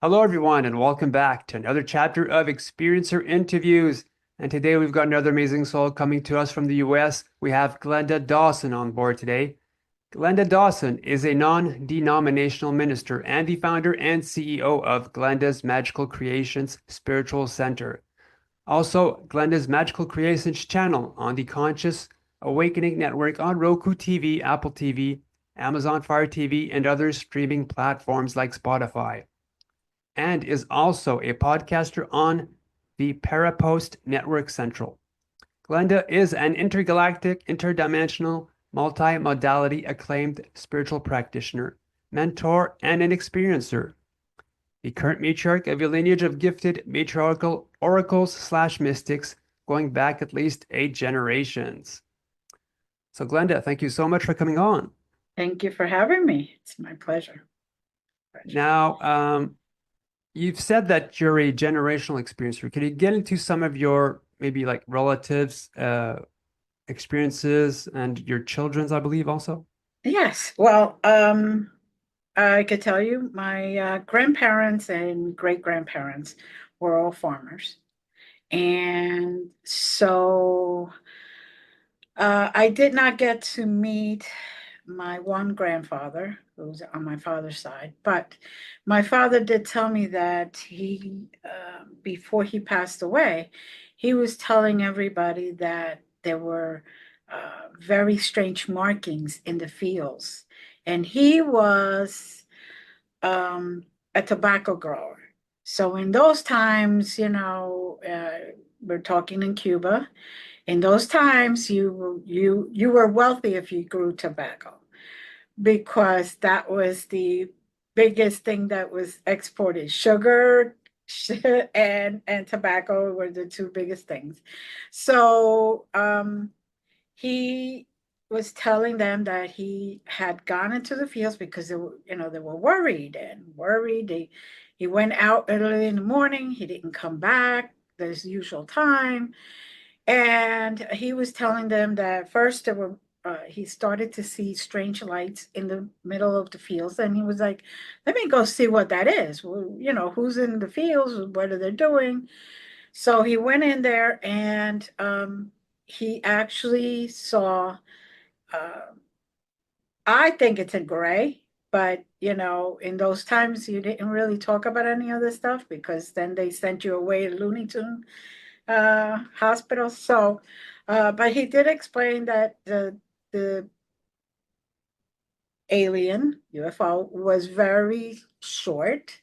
Hello, everyone, and welcome back to another chapter of Experiencer Interviews. And today we've got another amazing soul coming to us from the US. We have Glenda Dawson on board today. Glenda Dawson is a non-denominational minister and the founder and CEO of Glenda's Magical Creations Spiritual Center. Also, Glenda's Magical Creations channel on the Conscious Awakening Network on Roku TV, Apple TV, Amazon Fire TV, and other streaming platforms like Spotify, and is also a podcaster on the Parapost Network Central. Glenda is an intergalactic, interdimensional, multi-modality acclaimed spiritual practitioner, mentor, and an experiencer. The current matriarch of a lineage of gifted matriarchal oracles/mystics going back at least 8 generations. So, Glenda, thank you so much for coming on. Thank you for having me. It's my pleasure. Now, you've said that you're a generational experiencer. Can you get into some of your maybe like relatives' experiences and your children's, I believe, also? Yes. Well, I could tell you my grandparents and great-grandparents were all farmers. And so I did not get to meet my one grandfather, who was on my father's side, but my father did tell me that before he passed away, he was telling everybody that there were very strange markings in the fields. And he was a tobacco grower. So in those times, we're talking in Cuba. In those times, you were wealthy if you grew tobacco because that was the biggest thing that was exported. Sugar and tobacco were the two biggest things. So he was telling them that he had gone into the fields because they were worried and worried. He went out early in the morning. He didn't come back the usual time. And he was telling them that first he started to see strange lights in the middle of the fields. And he was like, let me go see what that is. Well, who's in the fields? What are they doing? So he went in there and he actually saw, uh, I think it's a gray, but in those times you didn't really talk about any of this stuff because then they sent you away to Looney Tune hospital. So, but he did explain that the alien UFO was very short,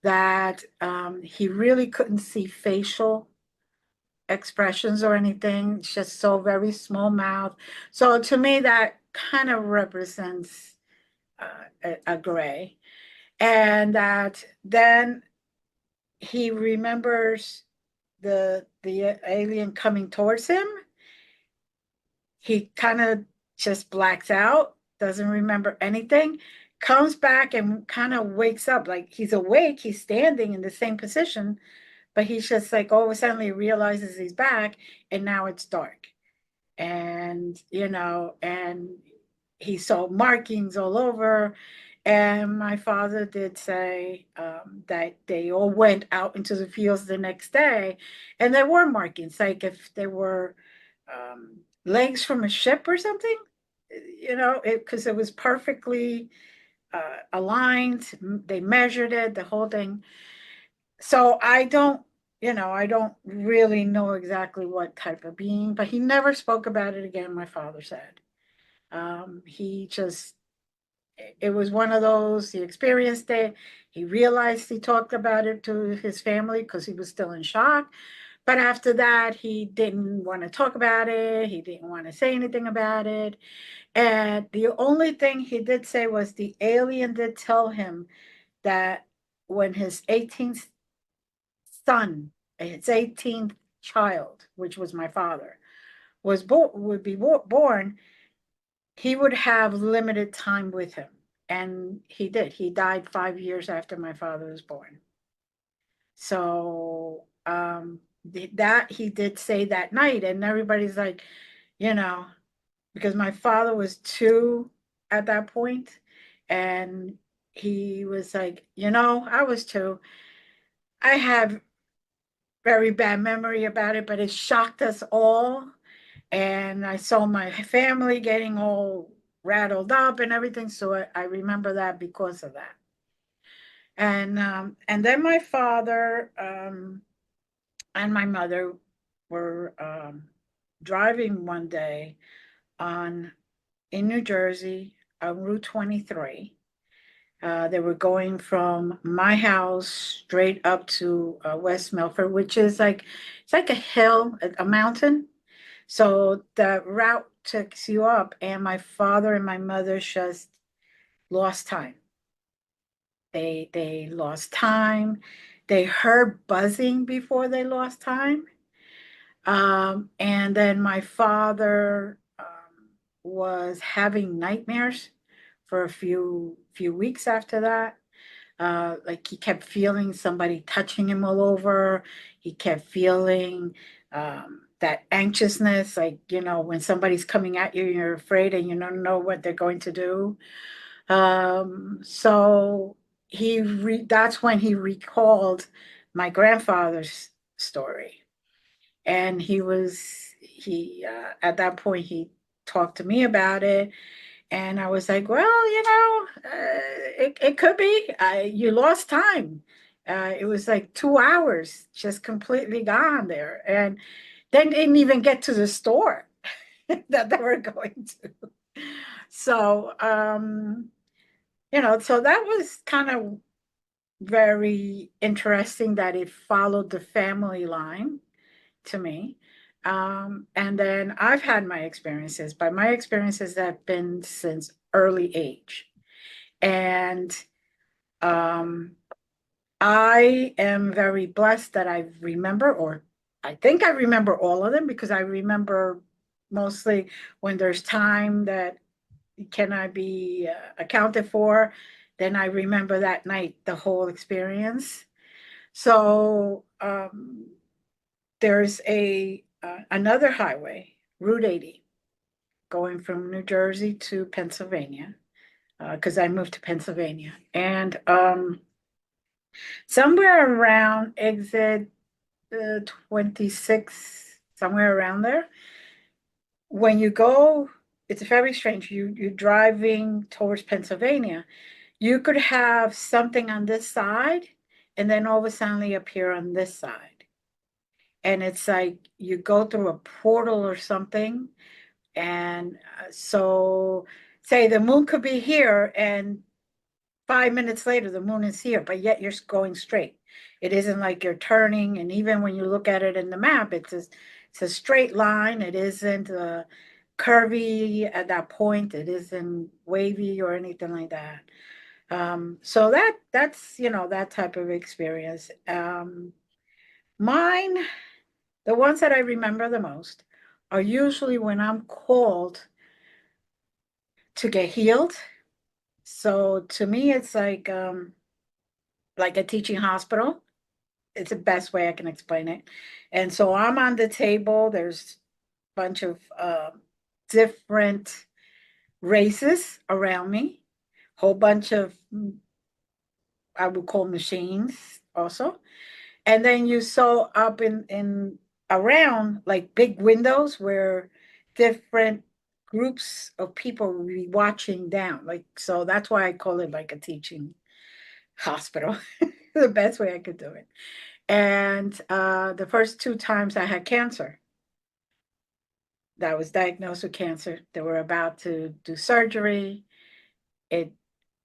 that he really couldn't see facial expressions or anything, just so very small mouth. So to me, that kind of represents a gray. And that then he remembers the alien coming towards him. He kind of just blacks out, doesn't remember anything, comes back and kind of wakes up. Like he's awake, he's standing in the same position, but he's just like all of a sudden he realizes he's back and now it's dark. And he saw markings all over. And my father did say that they all went out into the fields the next day, and there were markings, like if there were legs from a ship or something, because it was perfectly aligned. They measured it, the whole thing. So I don't really know exactly what type of being, but he never spoke about it again, my father said. He just, it was one of those, he experienced it. He realized he talked about it to his family because he was still in shock. But after that, he didn't want to talk about it. He didn't want to say anything about it. And the only thing he did say was the alien did tell him that when his 18th son, his 18th child, which was my father, would be born, he would have limited time with him. And he did. He died 5 years after my father was born. So that he did say that night, and everybody's like, you know, because my father was 2 at that point, and he was like, I was too. I have very bad memory about it, but it shocked us all. And I saw my family getting all rattled up and everything. So I remember that because of that. And then my father and my mother were driving one day on in New Jersey on Route 23. They were going from my house straight up to West Milford, which is like it's like a hill, a mountain. So the route takes you up, and my father and my mother just lost time. They lost time. They heard buzzing before they lost time. And then my father was having nightmares for a few weeks after that. Like he kept feeling somebody touching him all over. He kept feeling that anxiousness, like when somebody's coming at you, you're afraid and you don't know what they're going to do. So that's when he recalled my grandfather's story, and he at that point he talked to me about it, and I was like, well, it could be. You lost time. It was like 2 hours just completely gone there, and then didn't even get to the store that they were going to. So so that was kind of very interesting that it followed the family line to me. And then I've had my experiences, but my experiences have been since early age. And um, I am very blessed that I remember, or I think I remember all of them because I remember mostly when there's time that cannot be accounted for, then I remember that night, the whole experience. So there's another highway, Route 80, going from New Jersey to Pennsylvania, because I moved to Pennsylvania. And somewhere around exit 26, somewhere around there, when you go, it's very strange. You're driving towards Pennsylvania. You could have something on this side, and then all of a sudden appear on this side. And it's like you go through a portal or something. And so, say the moon could be here, and 5 minutes later, the moon is here, but yet you're going straight. It isn't like you're turning. And even when you look at it in the map, it's a straight line. It isn't curvy at that point. It isn't wavy or anything like that. So that's that type of experience. Mine, the ones that I remember the most, are usually when I'm called to get healed. So to me, it's like a teaching hospital. It's the best way I can explain it. And so I'm on the table. There's a bunch of different races around me, whole bunch of I would call machines also. And then you saw up in around like big windows where different groups of people will be watching down. Like so that's why I call it like a teaching hospital. The best way I could do it. And the first two times I had cancer, that I was diagnosed with cancer. They were about to do surgery. It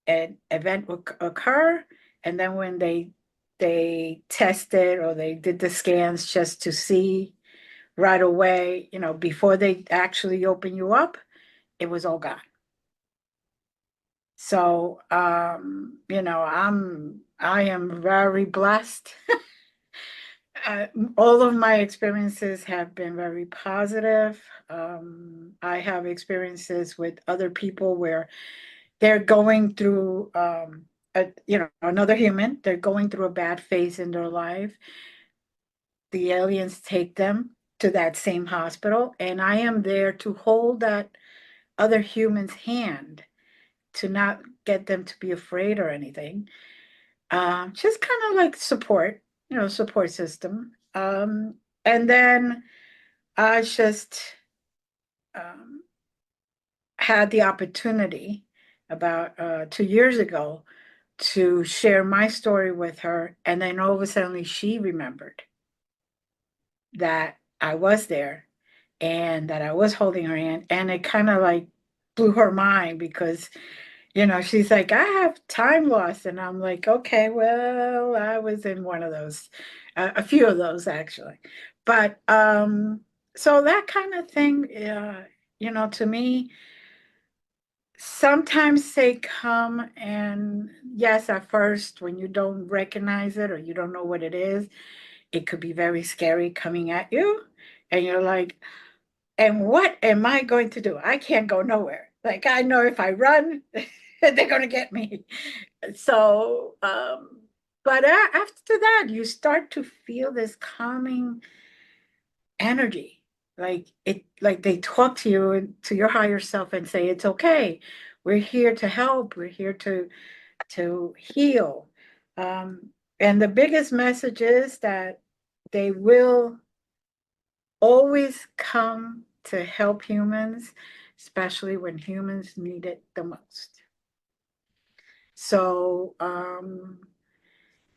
an event would occur, and then when they tested or they did the scans just to see right away, before they actually open you up, it was all gone. So I am very blessed. Uh, all of my experiences have been very positive. I have experiences with other people where they're going through, another human. They're going through a bad phase in their life. The aliens take them to that same hospital, and I am there to hold that other human's hand to not get them to be afraid or anything. Just kind of like support, support system. And then I just um, had the opportunity about 2 years ago to share my story with her. And then all of a sudden she remembered that I was there and that I was holding her hand. And it kind of like blew her mind because, she's like, I have time loss. And I'm like, okay, well, I was in one of those, a few of those actually. But so that kind of thing, to me, sometimes they come and yes, at first, when you don't recognize it or you don't know what it is, it could be very scary coming at you. And you're like, and what am I going to do? I can't go nowhere. Like, I know if I run, they're going to get me. So, but after that, you start to feel this calming energy. Like they talk to you and to your higher self and say, it's okay. We're here to help. We're here to heal. And the biggest message is that they will always come to help humans, especially when humans need it the most. So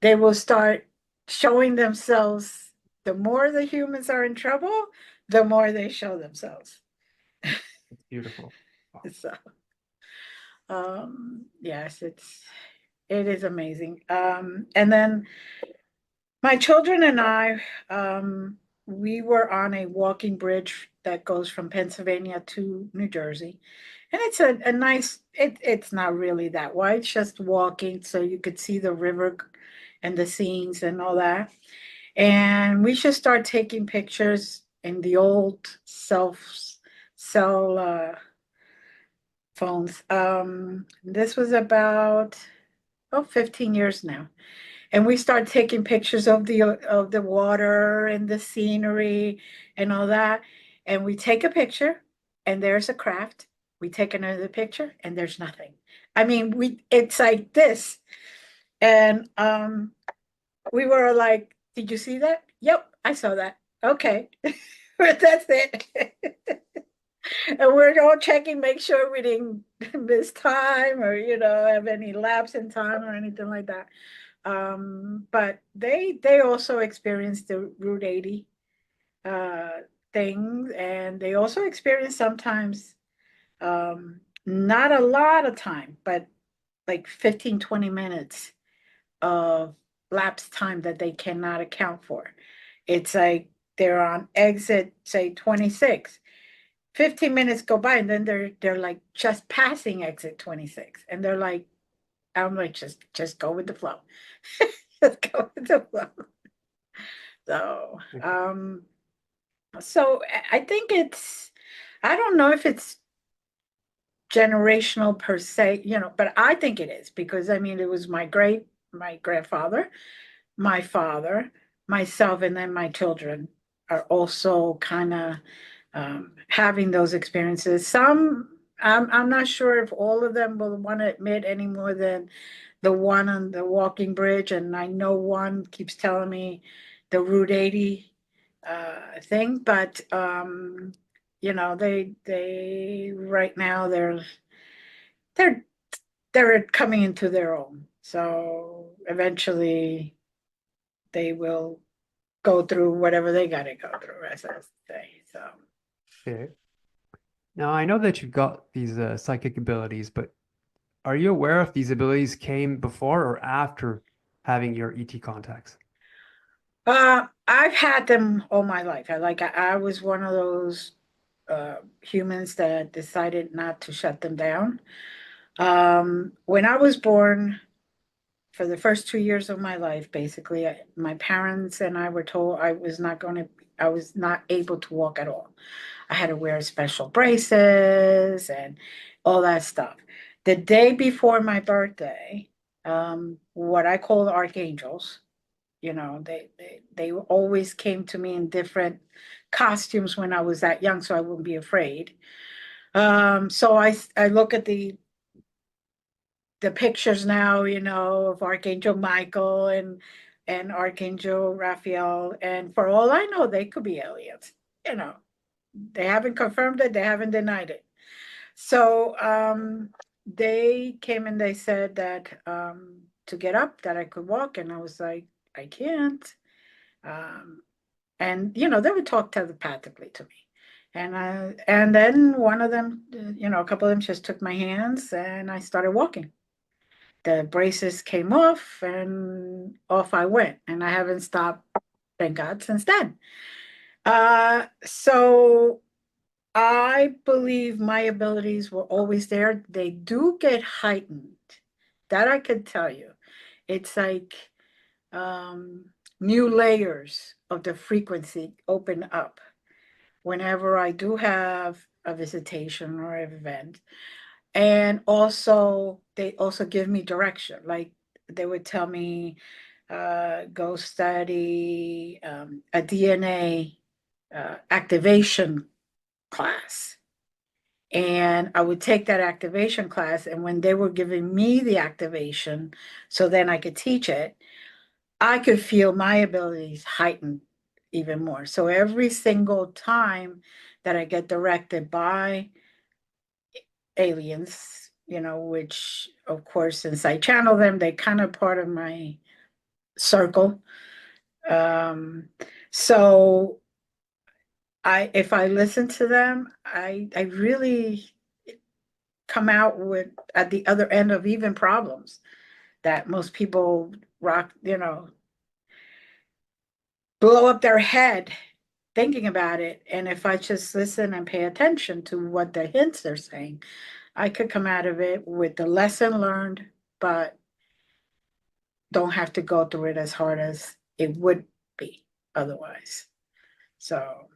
they will start showing themselves. The more the humans are in trouble, the more they show themselves. It's beautiful. Wow. So yes, it is amazing. And then my children and I, we were on a walking bridge that goes from Pennsylvania to New Jersey. And it's a nice, it's not really that wide, it's just walking so you could see the river and the scenes and all that. And we should start taking pictures in the old cell phones. This was about 15 years now. And we start taking pictures of the water and the scenery and all that. And we take a picture and there's a craft. We take another picture and there's nothing. I mean, it's like this. And we were like, did you see that? Yep, I saw that. Okay. That's it. And we're all checking, make sure we didn't miss time or, have any lapse in time or anything like that. But they also experienced the Route 80 things, and they also experience sometimes not a lot of time, but like 15-20 minutes of lapse time that they cannot account for. It's like they're on exit, say 26. 15 minutes go by and then they're like just passing exit 26. And they're like, I'm like, just go with the flow. Just go with the flow. So, so I think I don't know if it's generational per se, but I think it is because I mean, it was my grandfather, my father, myself, and then my children are also kind of having those experiences. I'm not sure if all of them will want to admit any more than the one on the walking bridge, and I know one keeps telling me the Route 80 thing, but they right now they're they're coming into their own. So eventually they will go through whatever they got to go through, as I say. So. Okay. Now, I know that you've got these psychic abilities, but are you aware if these abilities came before or after having your ET contacts? I've had them all my life. I was one of those humans that decided not to shut them down. When I was born, for the first 2 years of my life, basically, my parents and I were told I was not able to walk at all. I had to wear special braces and all that stuff. The day before my birthday, what I call the archangels, they always came to me in different costumes when I was that young, so I wouldn't be afraid. So I look at the pictures now, of Archangel Michael and Archangel Raphael, and for all I know, they could be aliens. You know, they haven't confirmed it, they haven't denied it. So they came and they said that to get up, that I could walk, and I was like, I can't. Um, and they would talk telepathically to me. And then one of them, a couple of them just took my hands and I started walking. The braces came off and off I went. And I haven't stopped, thank God, since then. So I believe my abilities were always there. They do get heightened. That I could tell you. It's like um, new layers of the frequency open up whenever I do have a visitation or an event. And also, they also give me direction. Like they would tell me, go study a DNA activation class. And I would take that activation class. And when they were giving me the activation, so then I could teach it, I could feel my abilities heightened even more. So every single time that I get directed by aliens, which of course, since I channel them, they kind of part of my circle. Um, so if I listen to them, I really come out with at the other end of even problems that most people rock, blow up their head thinking about it. And if I just listen and pay attention to what the hints they're saying, I could come out of it with the lesson learned, but don't have to go through it as hard as it would be otherwise. So,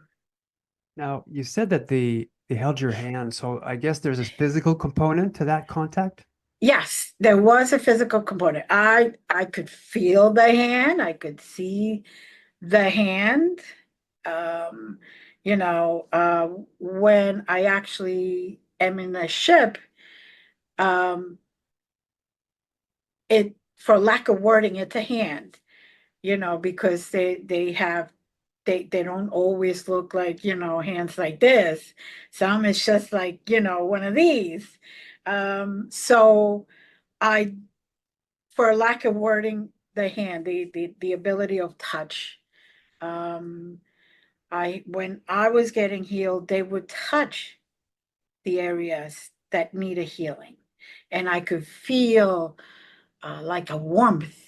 Now, you said that they held your hand, so I guess there's a physical component to that contact. yes, there was a physical component. I could feel the hand, I could see the hand. Um, when I actually am in the ship, um, it for lack of wording, it's a hand, because they don't always look like, hands like this. Some it's just like, one of these. So I, for lack of wording, the hand, the ability of touch. Um, when I was getting healed, they would touch the areas that need a healing, and I could feel like a warmth.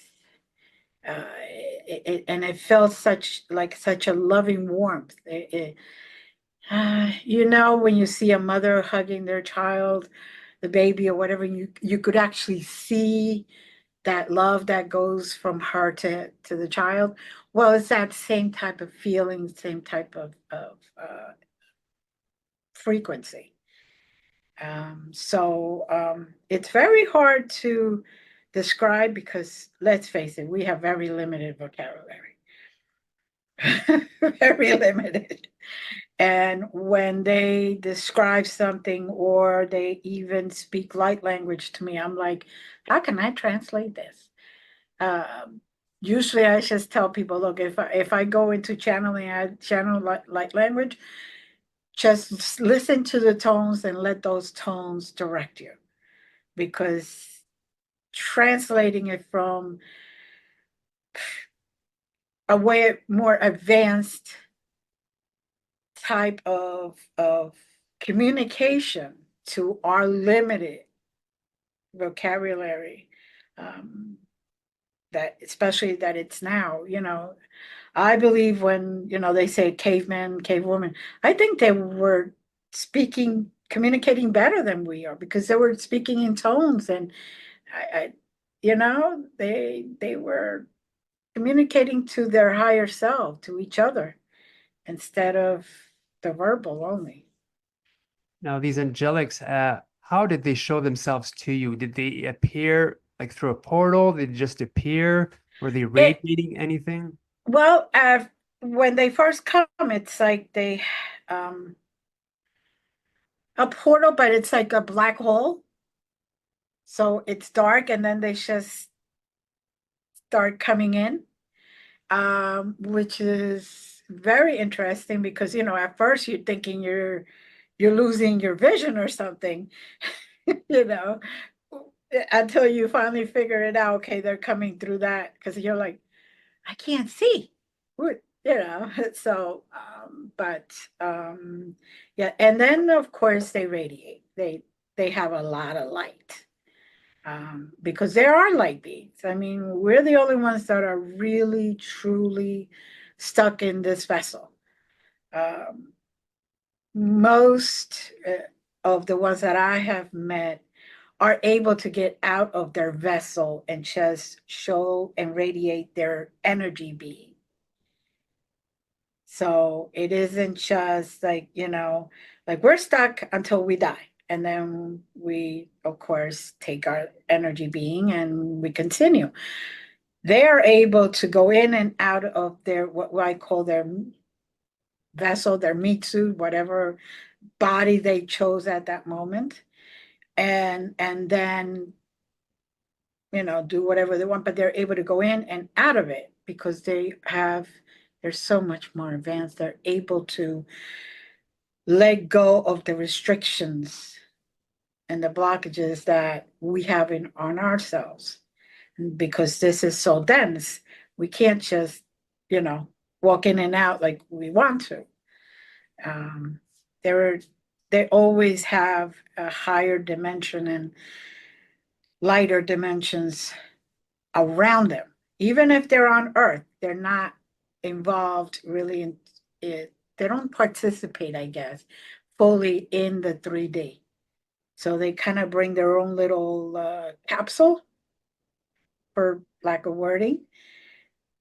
And it felt such a loving warmth. When you see a mother hugging their child, the baby or whatever, you could actually see that love that goes from her to the child. Well, it's that same type of feeling, same type of frequency. So it's very hard to describe because let's face it, we have very limited vocabulary, very limited. And when they describe something or they even speak light language to me, I'm like, how can I translate this? Usually I just tell people, look, if I go into channeling, I channel light language, just listen to the tones and let those tones direct you. Because translating it from a way more advanced type of communication to our limited vocabulary, um, that especially that it's now, I believe when, they say caveman, cavewoman, I think they were communicating better than we are because they were speaking in tones and they were communicating to their higher self, to each other, instead of the verbal only. Now, these angelics, how did they show themselves to you? Did they appear like through a portal? Did they just appear? Were they It radiating anything? well, when they first come, it's like um, a portal, but it's like a black hole. So it's dark, and then they just start coming in, which is very interesting because, at first you're thinking you're losing your vision or something, you know, until you finally figure it out. Okay, they're coming through that, because you're like, I can't see. So, but yeah, and then of course they radiate. They have a lot of light, because there are light beings. I mean, we're the only ones that are really truly stuck in this vessel. Um, most of the ones that I have met are able to get out of their vessel and just show and radiate their energy being. So it isn't just like, like we're stuck until we die. And then we, of course, take our energy being and we continue. They are able to go in and out of their, what I call their vessel, their meat suit, whatever body they chose at that moment. And then, do whatever they want, but they're able to go in and out of it because they're so much more advanced. They're able to let go of the restrictions and the blockages that we have on ourselves, because this is so dense. We can't just, walk in and out like we want to. Um, there they always have a higher dimension and lighter dimensions around them. Even if they're on Earth, they're not involved really in it. They don't participate, I guess, fully in the 3D. So they kind of bring their own little capsule, for lack of wording,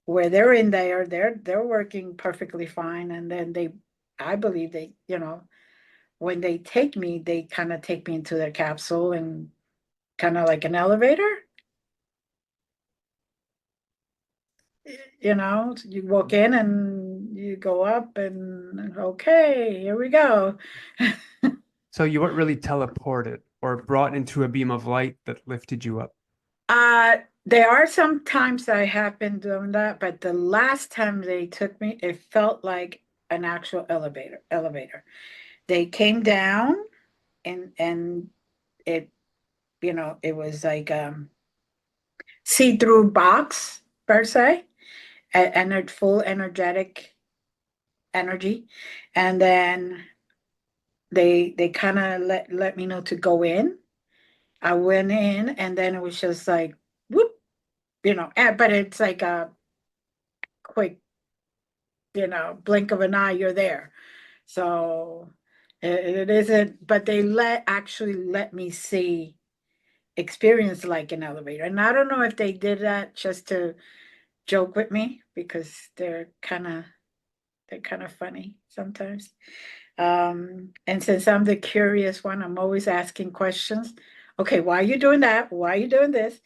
where they're in there, they're working perfectly fine. And then I believe when they take me, they kind of take me into their capsule and kind of like an elevator. You walk in and you go up and okay, here we go. So you weren't really teleported or brought into a beam of light that lifted you up. Uh, there are some times I have been doing that, but the last time they took me, it felt like an actual elevator. They came down and it, it was like see-through box per se, and a full energetic energy. And then they kind of let me know to go in. I went in, and then it was just like whoop, but it's like a quick, blink of an eye, you're there. So it isn't, but they actually let me experience like an elevator. And I don't know if they did that just to joke with me, because they're kind of funny sometimes. And since I'm the curious one, I'm always asking questions. Okay, why are you doing that? Why are you doing this?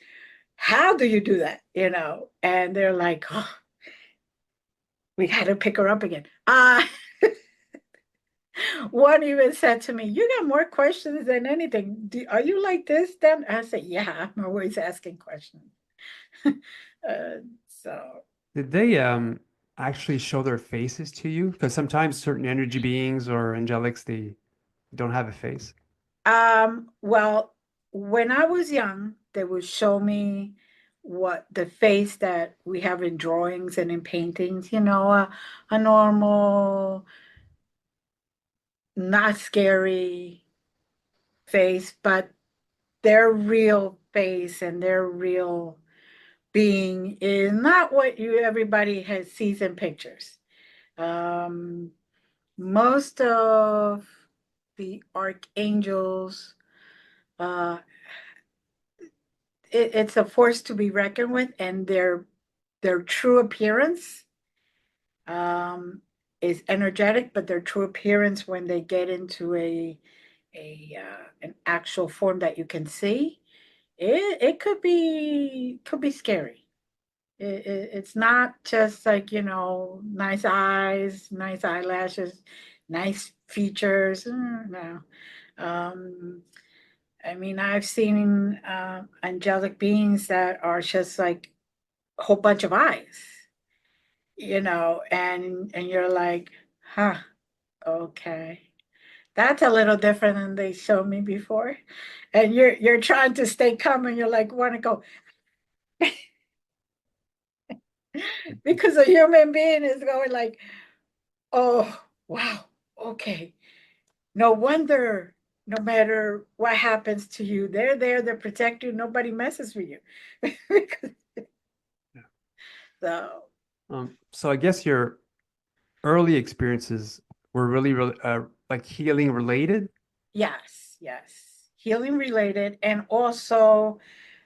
How do you do that? And they're like, oh, we got to pick her up again. One even said to me, "You got more questions than anything. Are you like this then?" I said, "Yeah, I'm always asking questions." So, Did they actually show their faces to you? Because sometimes certain energy beings or angelics they don't have a face. well, when I was young, they would show me what the face that we have in drawings and in paintings, a normal, not scary face, but their real face and their real being is not what everybody has sees in pictures. Um, most of the archangels, uh, it's a force to be reckoned with, and their true appearance um, is energetic, but their true appearance when they get into an actual form that you can see, it could be scary. It's not just like, nice eyes, nice eyelashes, nice features. No. Um, I mean, I've seen angelic beings that are just like a whole bunch of eyes, and you're like, huh, okay. That's a little different than they showed me before. And you're trying to stay calm and you're like, want to go because a human being is going like, oh, wow, okay. No wonder no matter what happens to you, they're there to protect you. Nobody messes with you. Yeah. So, So I guess your early experiences were really like healing related. yes, yes. Healing related. And also,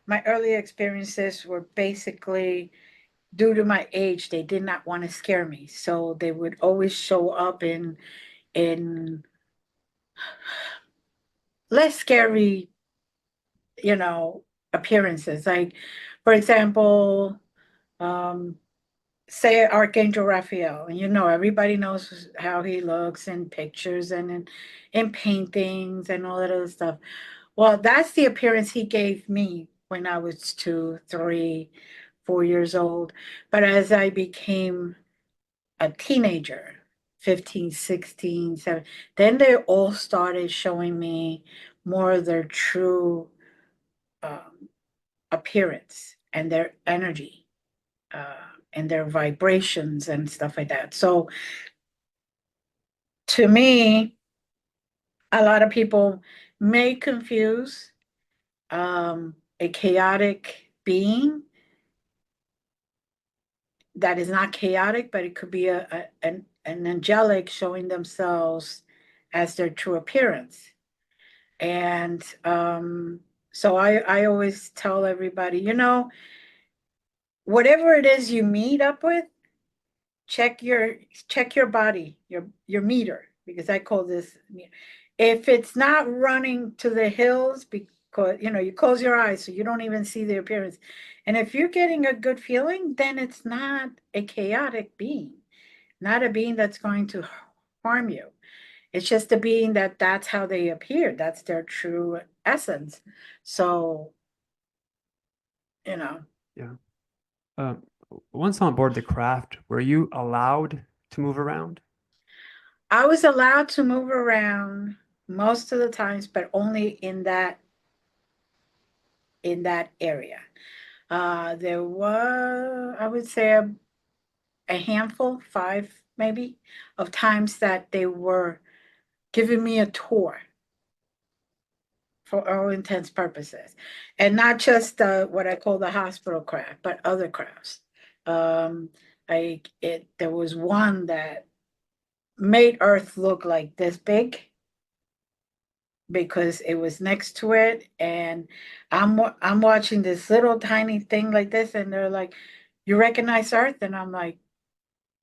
my early experiences were basically due to my age, they did not want to scare me. So they would always show up in less scary, you know, appearances. Like, for example, um, say Archangel Raphael, and everybody knows how he looks in pictures and in paintings and all that other stuff. Well, that's the appearance he gave me when I was 2, 3, 4 years old. But as I became a teenager, 15, 16, 17, then they all started showing me more of their true um, appearance and their energy uh, and their vibrations and stuff like that. So to me, a lot of people may confuse a chaotic being that is not chaotic, but it could be an angelic showing themselves as their true appearance. And so I always tell everybody, whatever it is you meet up with, check your check your body, your meter, because I call this if it's not running to the hills because you close your eyes so you don't even see the appearance. And if you're getting a good feeling, then it's not a chaotic being, not a being that's going to harm you. It's just a being that's how they appear. That's their true essence. So, you know, Yeah. Uh, Once on board the craft, were you allowed to move around? I was allowed to move around most of the times, but only in that area. There were, I would say, a handful, 5 maybe, of times that they were giving me a tour for all intents purposes, and not just what I call the hospital craft, but other crafts. Um, there was one that made Earth look like this big because it was next to it, and I'm watching this little tiny thing like this, and they're like, "You recognize Earth?" And I'm like,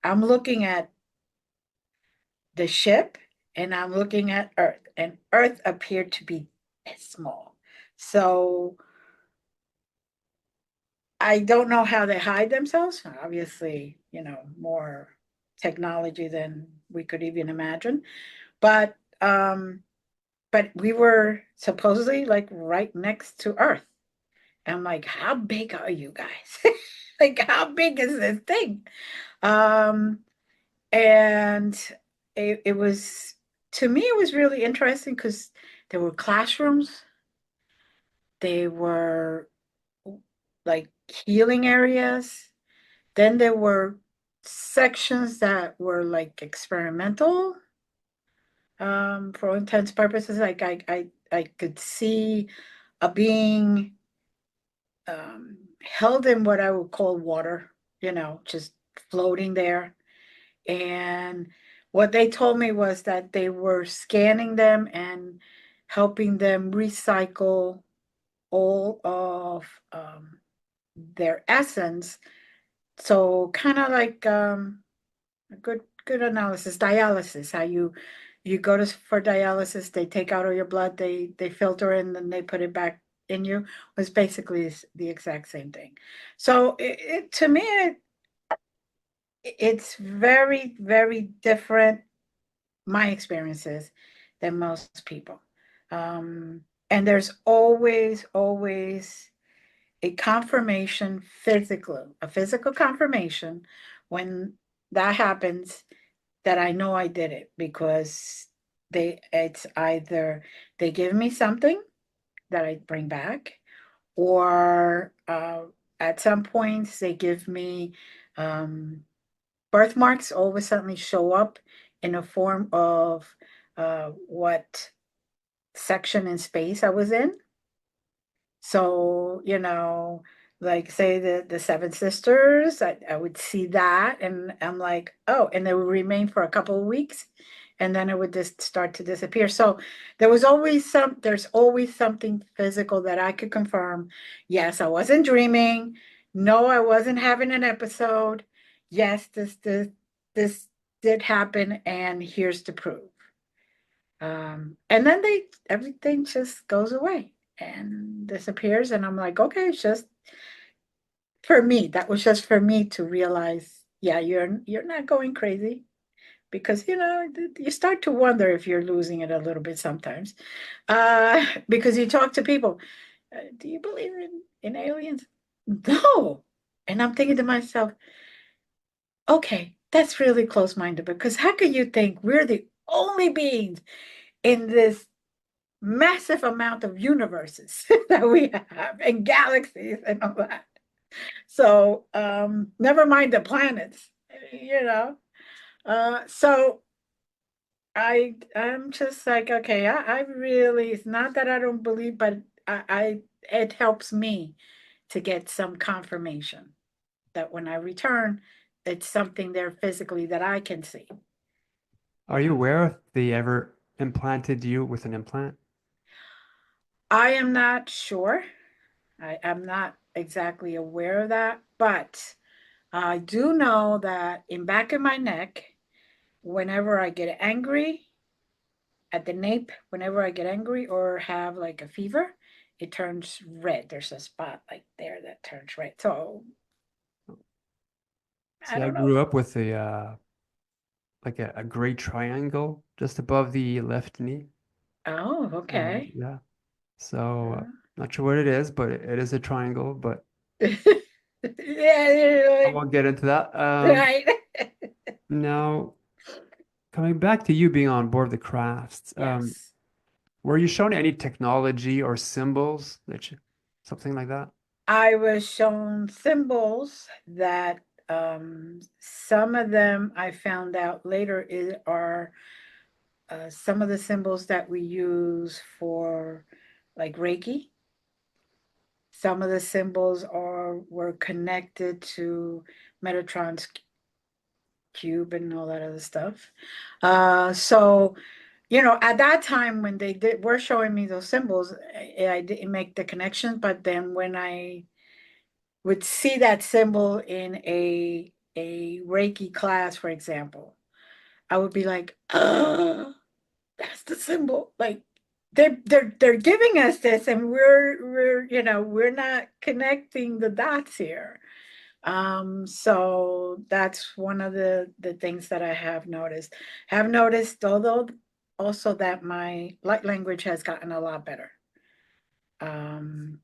I'm looking at the ship, and I'm looking at Earth, and Earth appeared to be small. So I don't know how they hide themselves. Obviously, more technology than we could even imagine. But but we were supposedly like right next to Earth. I'm like, how big are you guys? Like, how big is this thing? Um, and it was, to me, it was really interesting because there were classrooms, they were like healing areas. Then there were sections that were like experimental, for all intents purposes. Like I could see a being held in what I would call water, just floating there. And what they told me was that they were scanning them and helping them recycle all of their essence. So kind of like a good analysis, dialysis. How you go for dialysis, they take out all your blood, they filter it, and then they put it back in you. Was basically the exact same thing. So to me, it's very very different, my experiences, than most people. Um, And there's always a confirmation a physical confirmation when that happens, that I know I did it, because it's either they give me something that I bring back, or at some points they give me birthmarks all of a sudden show up in a form of what section in space I was in. So, like say the Seven Sisters, I would see that and I'm like, oh, and they would remain for a couple of weeks and then it would just start to disappear. So there's always something physical that I could confirm. Yes, I wasn't dreaming. No, I wasn't having an episode. Yes, this did happen, and here's the proof. And then everything just goes away and disappears. And I'm like, okay, it's just for me. That was just for me to realize, yeah, you're not going crazy, because you start to wonder if you're losing it a little bit sometimes. Because you talk to people, do you believe in aliens? No. And I'm thinking to myself, okay, that's really close-minded, because how can you think we're the only beings in this massive amount of universes that we have and galaxies and all that? So never mind the planets, you know. So I'm just like, okay, I really, it's not that I don't believe, but I it helps me to get some confirmation that when I return, it's something there physically that I can see. Are you Yeah. aware if they ever implanted you with an implant? I am not sure. I'm not exactly aware of that, but I do know that in back of my neck, whenever I get angry, at the nape, whenever I get angry or have like a fever, it turns red. There's a spot like there that turns red. So I See, I don't know. grew up with a gray triangle just above the left knee. Oh, And okay. yeah, so Uh, not sure what it is, but it is a triangle, but yeah, you're I like, won't get into that. right. Now, coming back to you being on board the crafts, Yes. were you shown any technology or symbols something like that? I was shown symbols that some of them I found out later are some of the symbols that we use for like Reiki. Some of the symbols were connected to Metatron's cube and all that other stuff. So at that time when they were showing me those symbols, I didn't make the connection. But then when I would see that symbol in a Reiki class, for example, I would be like, that's the symbol. Like they're giving us this, and we're not connecting the dots here. So that's one of the things that I have noticed. Have noticed, although also that my light language has gotten a lot better. Um,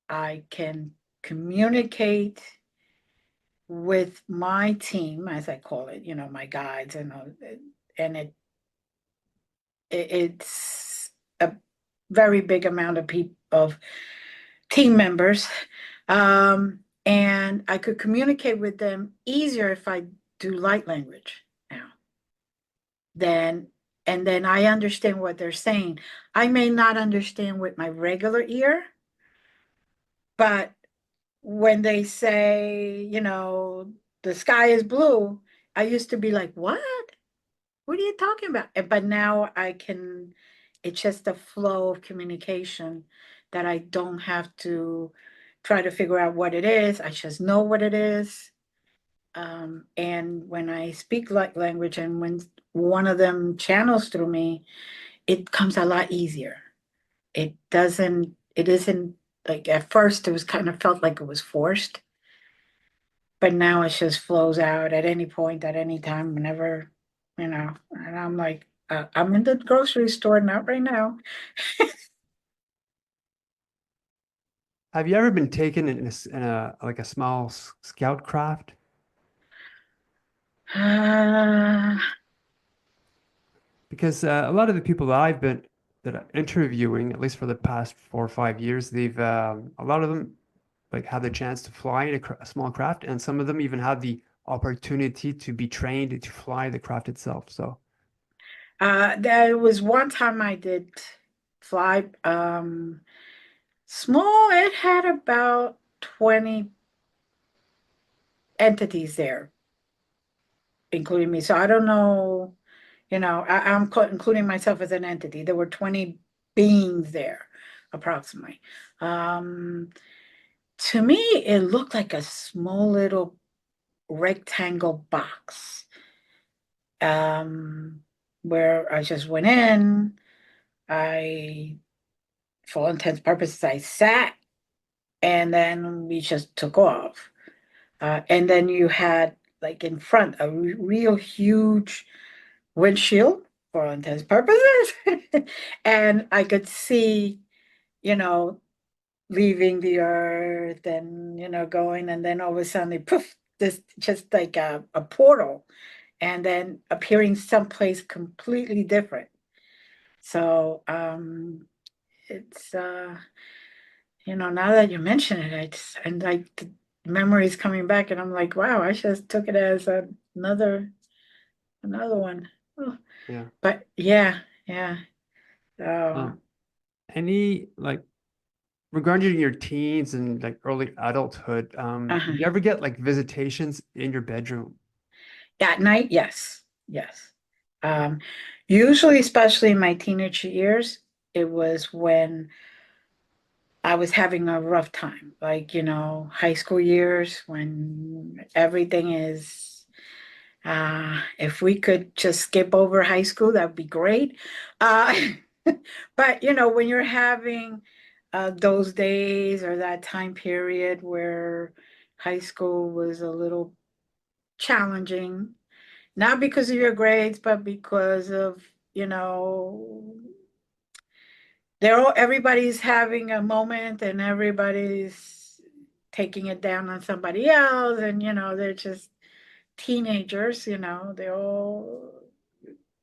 I can communicate with my team, as I call it, my guides, and it's a very big amount of people, of team members. And I could communicate with them easier if I do light language now. Then and then I understand what they're saying. I may not understand with my regular ear, but when they say, the sky is blue, I used to be like, what? What are you talking about? But now I can, it's just a flow of communication that I don't have to try to figure out what it is. I just know what it is. And when I speak like language and when one of them channels through me, it comes a lot easier. It isn't like at first it was kind of felt like it was forced, but now it just flows out at any point, at any time, whenever, and I'm like, I'm in the grocery store, not right now. Have you ever been taken in a like a small scout craft? Uh, Because a lot of the people that I've been that I'm interviewing, at least for the past 4 or 5 years, they've a lot of them like had the chance to fly in a small craft, and some of them even had the opportunity to be trained to fly the craft itself. So there was one time I did fly small. It had about 20 entities there, including me. So I don't know, including myself as an entity. There were 20 beings there, approximately. Um, to me, it looked like a small little rectangle box, um, where I just went in. I, for all intents and purposes, I sat, and then we just took off. And then you had, like, in front, a real huge windshield for all intents and purposes. And I could see, you know, leaving the earth and, going, and then all of a sudden, poof, this just like a portal, and then appearing someplace completely different. So it's now that you mention it, and like the memories coming back, and I'm like, wow, I just took it as another one. Oh, yeah. but yeah, yeah. So, Um, any like regarding your teens and like early adulthood, do uh-huh. you ever get like visitations in your bedroom? At night, yes, yes. Um, Usually, especially in my teenage years, it was when I was having a rough time, like, high school years when everything is, if we could just skip over high school, that would be great. Uh, but, when you're having those days or that time period where high school was a little challenging, not because of your grades, but because of, you know, everybody's having a moment and everybody's taking it down on somebody else, and they're just teenagers. They all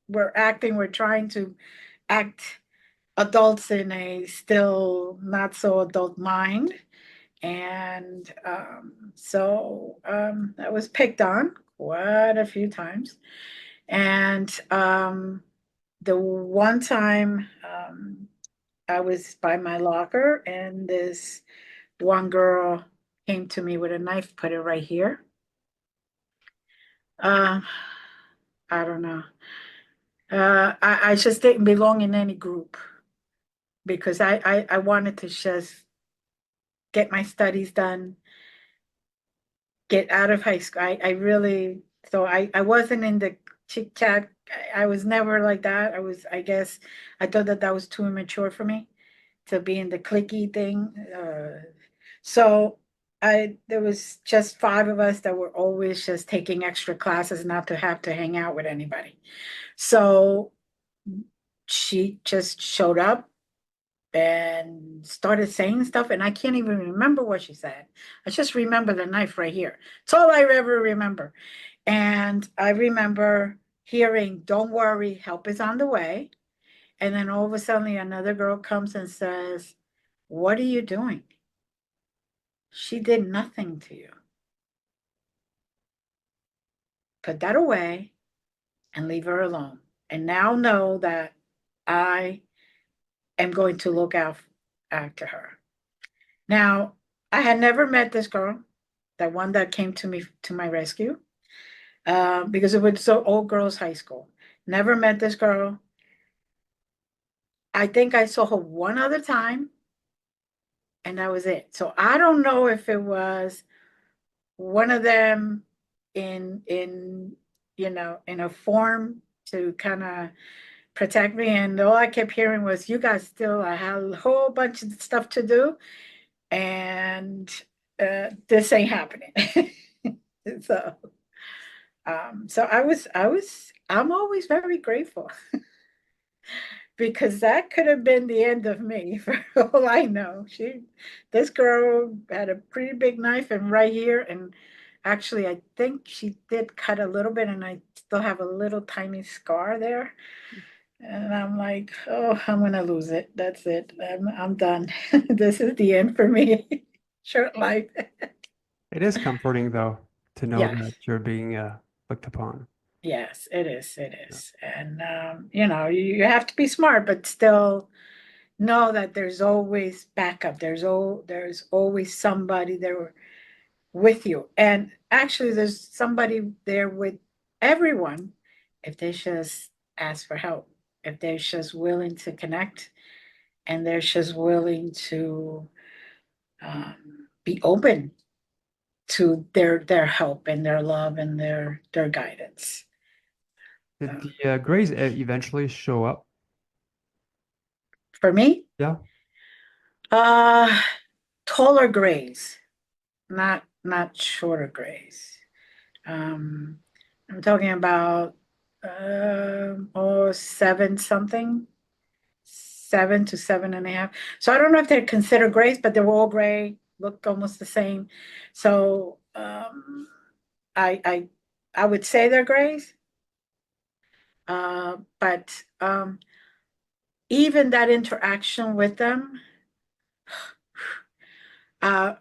we're trying to act adults in a still not so adult mind. And I was picked on quite a few times. And the one time, I was by my locker, and this one girl came to me with a knife, put it right here. Uh, I don't know. I just didn't belong in any group because I wanted to just get my studies done, get out of high school. I really, so I wasn't in the chit chat. I was never like that. I guess, I thought that was too immature for me to be in the clicky thing. So there was just five of us that were always just taking extra classes, not to have to hang out with anybody. So she just showed up and started saying stuff, and I can't even remember what she said. I just remember the knife right here. It's all I ever remember. And I remember hearing, "Don't worry, help is on the way." And then all of a sudden, another girl comes and says, "What are you doing? She did nothing to you. Put that away and leave her alone. And now know that I am going to look out after her." Now, I had never met this girl, that one that came to my rescue, because it was so old girls' high school. Never met this girl. I think I saw her one other time, and that was it. So I don't know if it was one of them in in a form to kind of protect me. And all I kept hearing was, "You guys still have a whole bunch of stuff to do, and this ain't happening." So, I'm always very grateful because that could have been the end of me for all I know. This girl had a pretty big knife and right here, and actually I think she did cut a little bit, and I still have a little tiny scar there. And I'm like, oh, I'm gonna lose it. That's it. I'm done. This is the end for me. Short life. It is comforting though to know Yes. that you're being looked upon. Yes, it is. It Yeah. is. And you have to be smart, but still know that there's always backup. There's always somebody there with you. And actually there's somebody there with everyone if they just ask for help, if they're just willing to connect and they're just willing to be open to their help and their love and their guidance. Did Uh, the Greys eventually show up? for me, Yeah. uh, taller grays, not shorter grays. Um, I'm talking about seven something, 7 to 7.5. So I don't know if they're considered grays, but they were all gray, looked almost the same. So I I I would say they're grays, but even that interaction with them,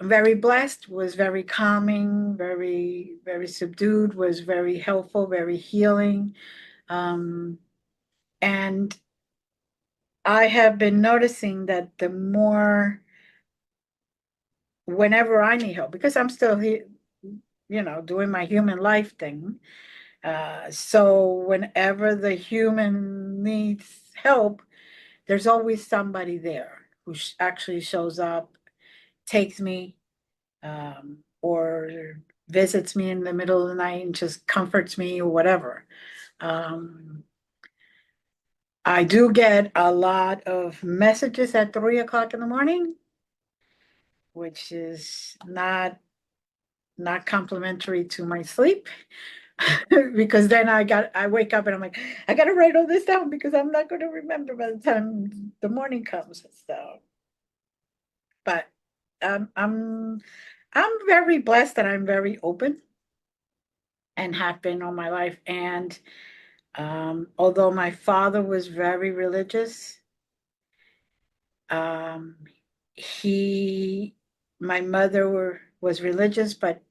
very blessed, was very calming, very subdued, was very helpful, very healing. Um, and I have been noticing that the more, whenever I need help, because I'm still here, doing my human life thing. So whenever the human needs help, there's always somebody there who actually shows up, takes me, or visits me in the middle of the night and just comforts me or whatever. Um, I do get a lot of messages at 3 o'clock in the morning, which is not complimentary to my sleep. Because then I wake up and I'm like, I gotta write all this down because I'm not gonna remember by the time the morning comes. So, but I'm very blessed that I'm very open and have been all my life. And although my father was very religious, um, he, my mother was religious, but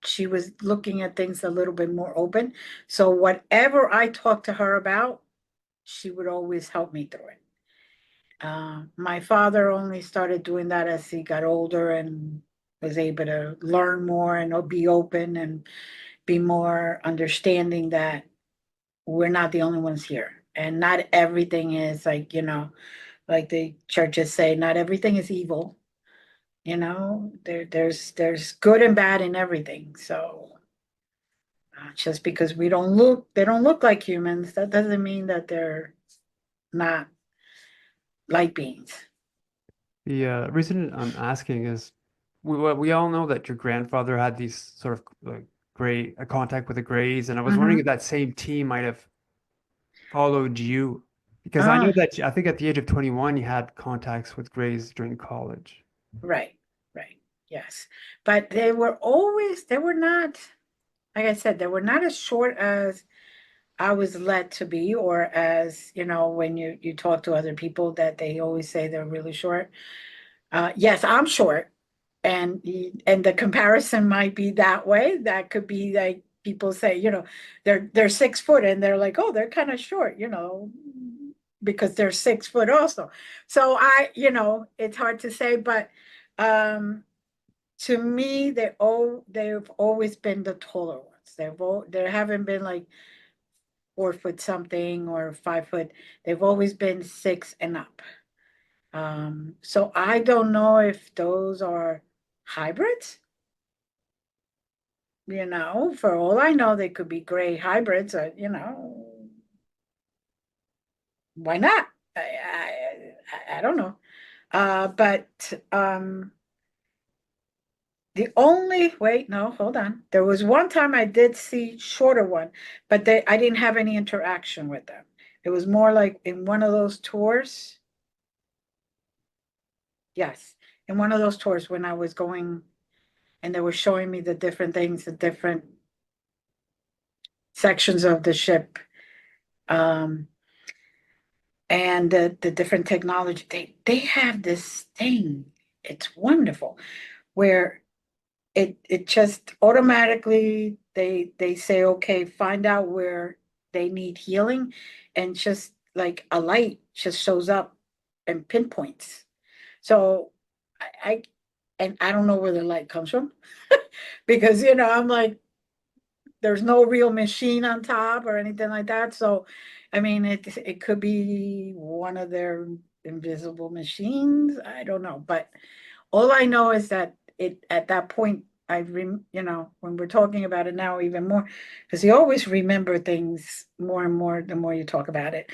she was looking at things a little bit more open. So whatever I talked to her about, she would always help me through it. My father only started doing that as he got older and was able to learn more and be open and be more understanding that we're not the only ones here. And not everything is like, like the churches say, not everything is evil. There's good and bad in everything. So just because they don't look like humans, that doesn't mean that they're not light beings. The reason I'm asking is we all know that your grandfather had these sort of like gray contact with the Greys, and I was wondering if Mm-hmm. that same team might have followed you because I know Ah, that I think at the age of 21 you had contacts with Greys during college. right, right. Yes. But they were not, like I said, they were not as short as I was led to be, or as, when you talk to other people that they always say they're really short. Yes, I'm short, and the comparison might be that way. That could be like people say, they're 6 foot and they're like, oh, they're kind of short, because they're 6 foot also. So it's hard to say, but um, to me, they've always been the taller ones. There haven't been like 4 foot something or 5 foot. They've always been six and up. So I don't know if those are hybrids. For all I know, they could be gray hybrids. Why not? I don't know. But the only wait, no, hold on. There was one time I did see shorter one, but I didn't have any interaction with them. It was more like in one of those tours. Yes, in one of those tours when I was going and they were showing me the different things, the different sections of the ship, um, and the different technology. They have this thing. It's wonderful where it just automatically they say, okay, find out where they need healing, and just like a light just shows up and pinpoints. So I and I don't know where the light comes from because I'm like, there's no real machine on top or anything like that. So I mean it could be one of their invisible machines. I don't know, but all I know is that it at that point when we're talking about it now even more, because you always remember things more and more the more you talk about it.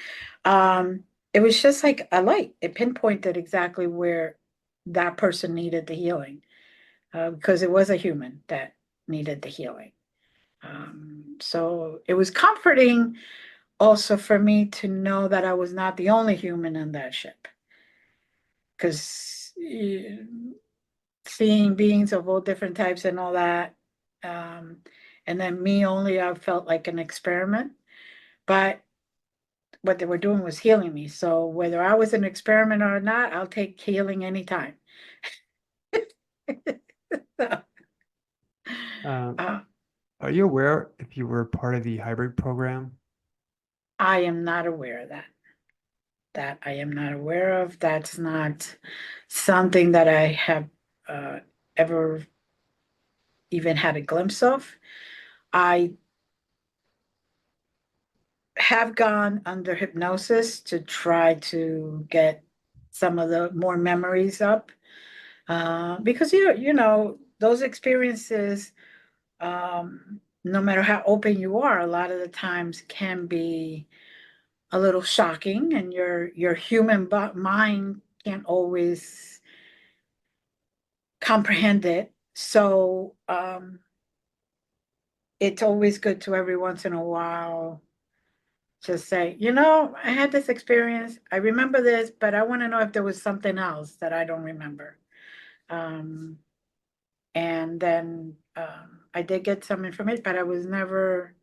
It was just like a light. It pinpointed exactly where that person needed the healing, because it was a human that needed the healing. So it was comforting also for me to know that I was not the only human on that ship, because seeing beings of all different types and all that. Um, and then me only, I felt like an experiment. But what they were doing was healing me. So whether I was an experiment or not, I'll take healing anytime. So, Um, uh, are you aware if you were part of the hybrid program? I am not aware of that. That I am not aware of. That's not something that I have uh, ever even had a glimpse of. I have gone under hypnosis to try to get some of the more memories up, because those experiences, no matter how open you are, a lot of the times can be a little shocking, and your human mind can't always comprehend it. So it's always good to every once in a while just say, I had this experience. I remember this, but I want to know if there was something else that I don't remember. Um, and then I did get some information, but I was never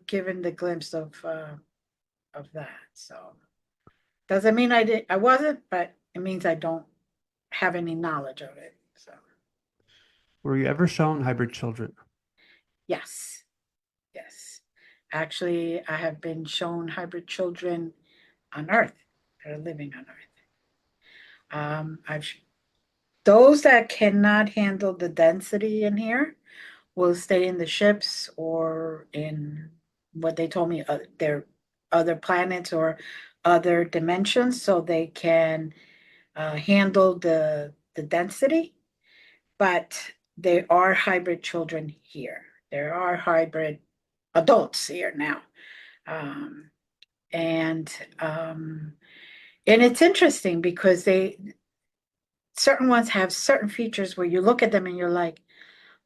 given the glimpse of that. So doesn't mean I wasn't, but it means I don't have any knowledge of it. So Were you ever shown hybrid children? yes, yes. Actually, I have been shown hybrid children on Earth that are living on Earth. I've those that cannot handle the density in here will stay in the ships or in what they told me, their other planets or other dimensions, so they can handle the density. But there are hybrid children here. There are hybrid adults here now, um, and um, and it's interesting because they certain ones have certain features where you look at them and you're like,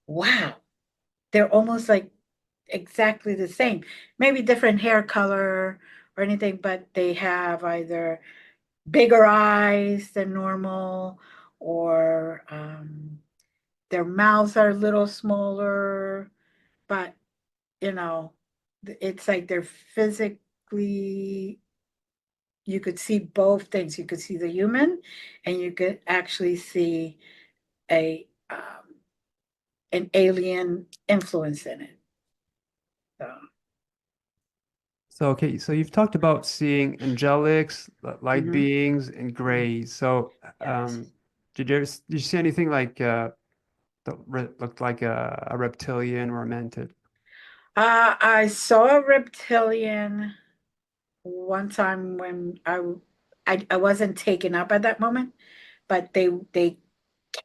wow, they're almost like exactly the same. Maybe different hair color or anything, but they have either bigger eyes than normal, or their mouths are a little smaller, but you know, it's like they're physically, you could see both things. You could see the human, and you could actually see a an alien influence in it. So, So, okay, so you've talked about seeing angelics, light mhm, beings, and mhm, grays. So, yes. did you see anything like that looked like a reptilian or a mantid? I saw a reptilian one time when I wasn't taken up at that moment, but they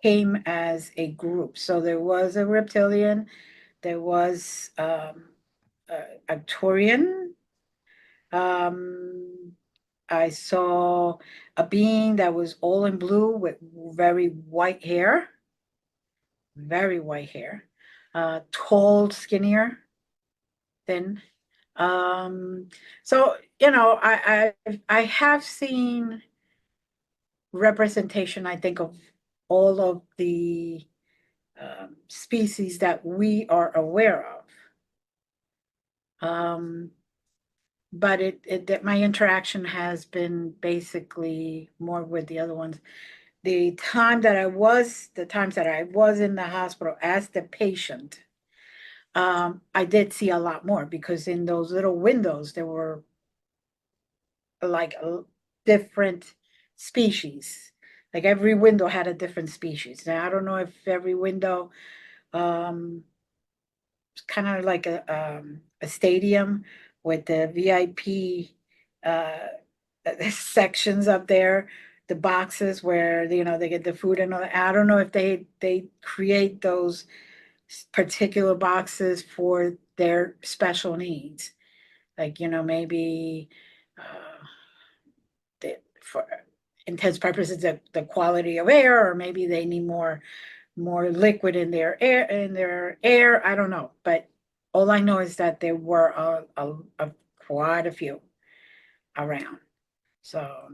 came as a group. So there was a reptilian, there was a Turian. Um, I saw a being that was all in blue with very white hair, very white hair, tall, skinnier, thin. So, I have seen representation, I think, of all of the species that we are aware of. But that my interaction has been basically more with the other ones. The times that I was in the hospital as the patient, I did see a lot more because in those little windows there were like different species. Like every window had a different species. Now I don't know if every window um it's kind of like a stadium with the VIP uh sections up there, the boxes where they get the food and all that. I don't know if they create those particular boxes for their special needs. Like, maybe uh for intense purposes the quality of air, or maybe they need more liquid in their air. I don't know, but all I know is that there were quite a few around. So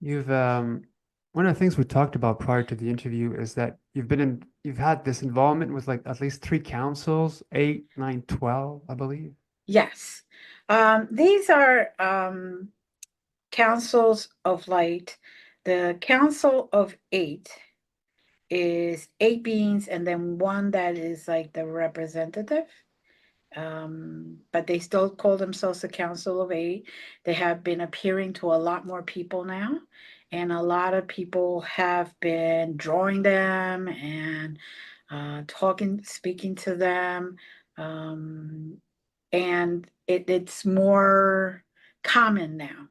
You've one of the things we talked about prior to the interview is that you've had this involvement with like at least three councils, 8, 9, 12, I believe. yes, these are councils of light. The council of eight is eight beings, and then one that is like the representative. But they still call themselves the Council of Eight. They have been appearing to a lot more people now, and a lot of people have been drawing them and speaking to them, and it's more common now.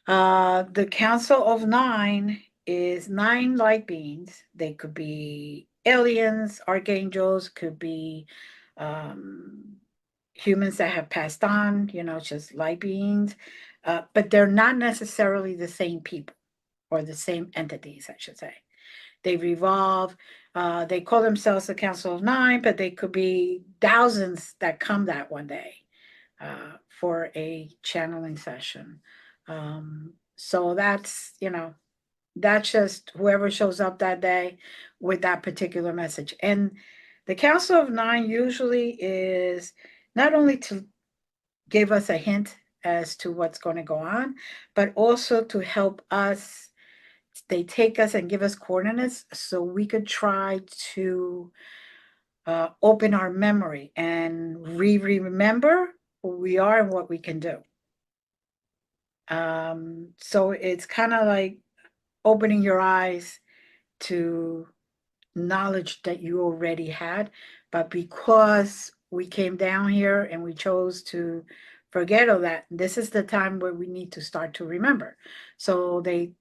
The Council of Nine is nine light beings. They could be aliens, archangels, could be um, humans that have passed on, just light beings, but they're not necessarily the same people or the same entities, I should say. They've evolved. They call themselves the Council of Nine, but they could be thousands that come that one day for a channeling session. So that's just whoever shows up that day with that particular message. And the Council of Nine usually is not only to give us a hint as to what's going to go on, but also to help us. They take us and give us coordinates so we could try to open our memory and remember who we are and what we can do. So it's kind of like opening your eyes to knowledge that you already had, but because we came down here and we chose to forget all that, this is the time where we need to start to remember. So they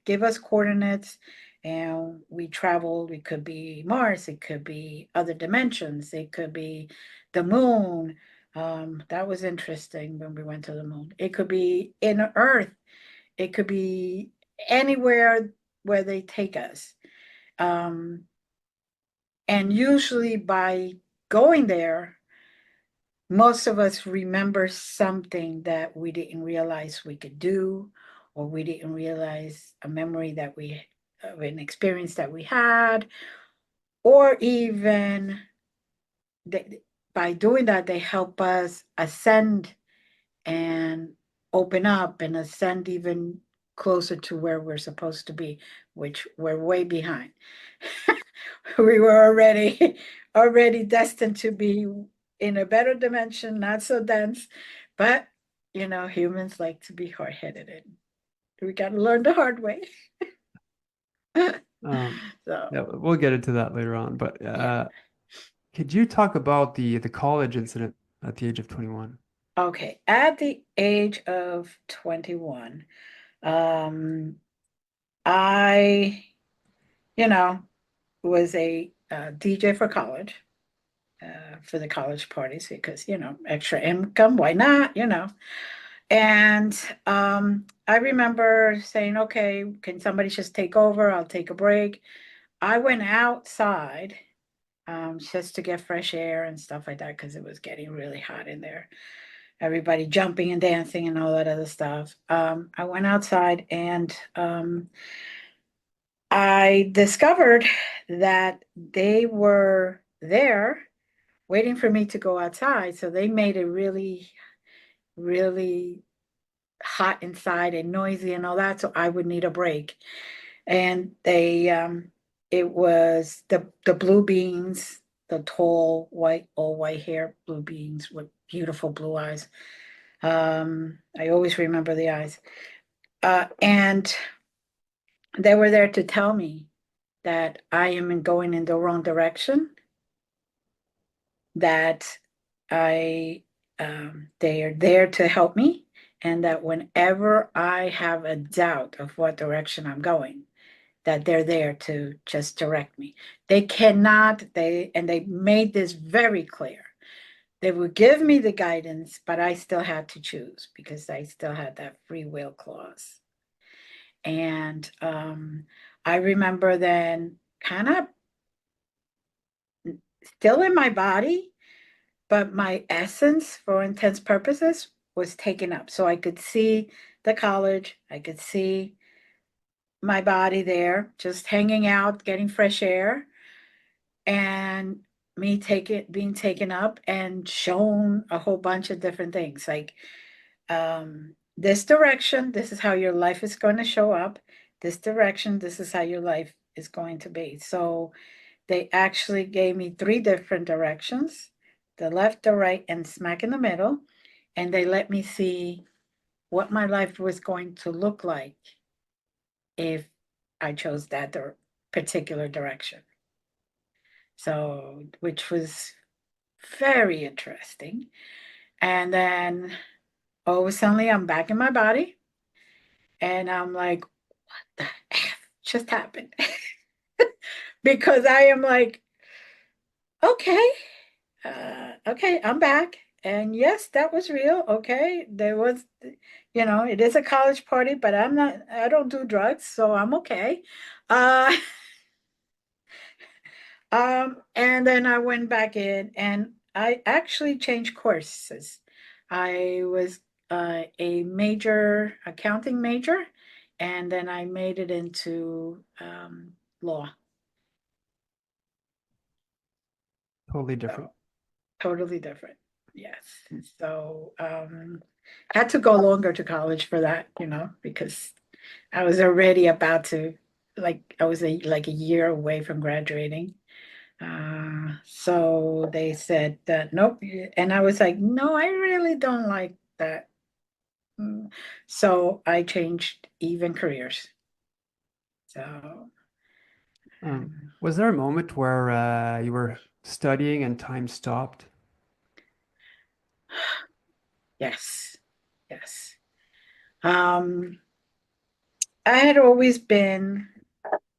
give us coordinates, and we travel. It could be Mars, it could be other dimensions, it could be the moon. That was interesting when we went to the moon. It could be in Earth, it could be anywhere where they take us. Um, and usually by going there, most of us remember something that we didn't realize we could do, or we didn't realize a memory of an experience that we had, or even by doing that, they help us ascend and open up and ascend even closer to where we're supposed to be, which we're way behind. We were already destined to be in a better dimension, not so dense, but humans like to be hard-headed, and we got to learn the hard way. Um, So yeah, we'll get into that later on. But yeah. could you talk about the college incident at the age of 21? Okay, at the age of 21, um I you know was a DJ for college, for the college parties, because extra income, why not, and I remember saying, okay, can somebody just take over, I'll take a break. I went outside. just to get fresh air and stuff like that because it was getting really hot in there. Everybody jumping and dancing and all that other stuff. I went outside and I discovered that they were there waiting for me to go outside. So they made it really, really hot inside and noisy and all that. So I would need a break. And it was the blue beans, the tall white, all white hair blue beans with beautiful blue eyes. I always remember the eyes. And they were there to tell me that I am going in the wrong direction, that I they are there to help me, and that whenever I have a doubt of what direction I'm going, that they're there to just direct me. They cannot, they made this very clear. They would give me the guidance, but I still had to choose because I still had that free will clause. And I remember then kind of still in my body, but my essence, for intents purposes, was taken up. So I could see the college, I could see my body there, just hanging out, getting fresh air, and me being taken up and shown a whole bunch of different things like this direction, this is how your life is going to show up. This direction, this is how your life is going to be. So they actually gave me 3 different directions, the left, the right, and smack in the middle. And they let me see what my life was going to look like if I chose that particular direction. So, which was very interesting. And then all of a sudden, I'm back in my body. And I'm like, what the F just happened? Because I am like, okay, okay, I'm back. And yes, that was real. Okay, there was, it is a college party, but I don't do drugs, so I'm okay. Uh, and then I went back in and I actually changed courses. I was a major accounting major, and then I made it into law. Totally different. So totally different. Yes. So had to go longer to college for that, because I was already about to, like, I was like a year away from graduating. So they said that nope, and I was like, no, I really don't like that. So I changed even careers. So Was there a moment where you were studying and time stopped? yes, yes. Um, I had always been,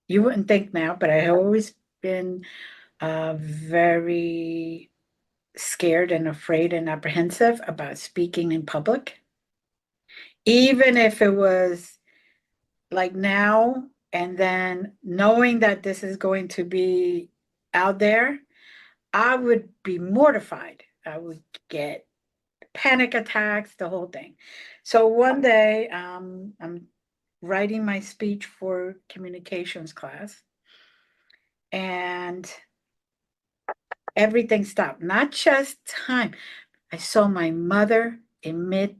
you wouldn't think now, but I had always been very scared and afraid and apprehensive about speaking in public, even if it was like now and then knowing that this is going to be out there, I would be mortified. I would get panic attacks, the whole thing. So one day, I'm writing my speech for communications class, and everything stopped. Not just time. I saw my mother in mid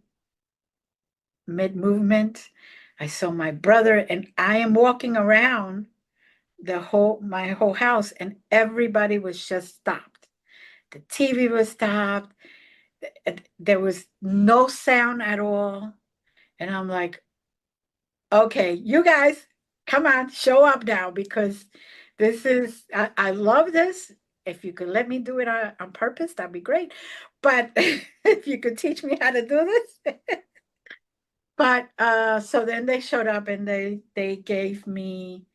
movement. I saw my brother, and I am walking around my whole house, and everybody was just stopped. The TV was stopped. There was no sound at all. And I'm like, okay, you guys, come on, show up now because I love this. If you could let me do it on purpose, that'd be great. But if you could teach me how to do this. But so then they showed up and they gave me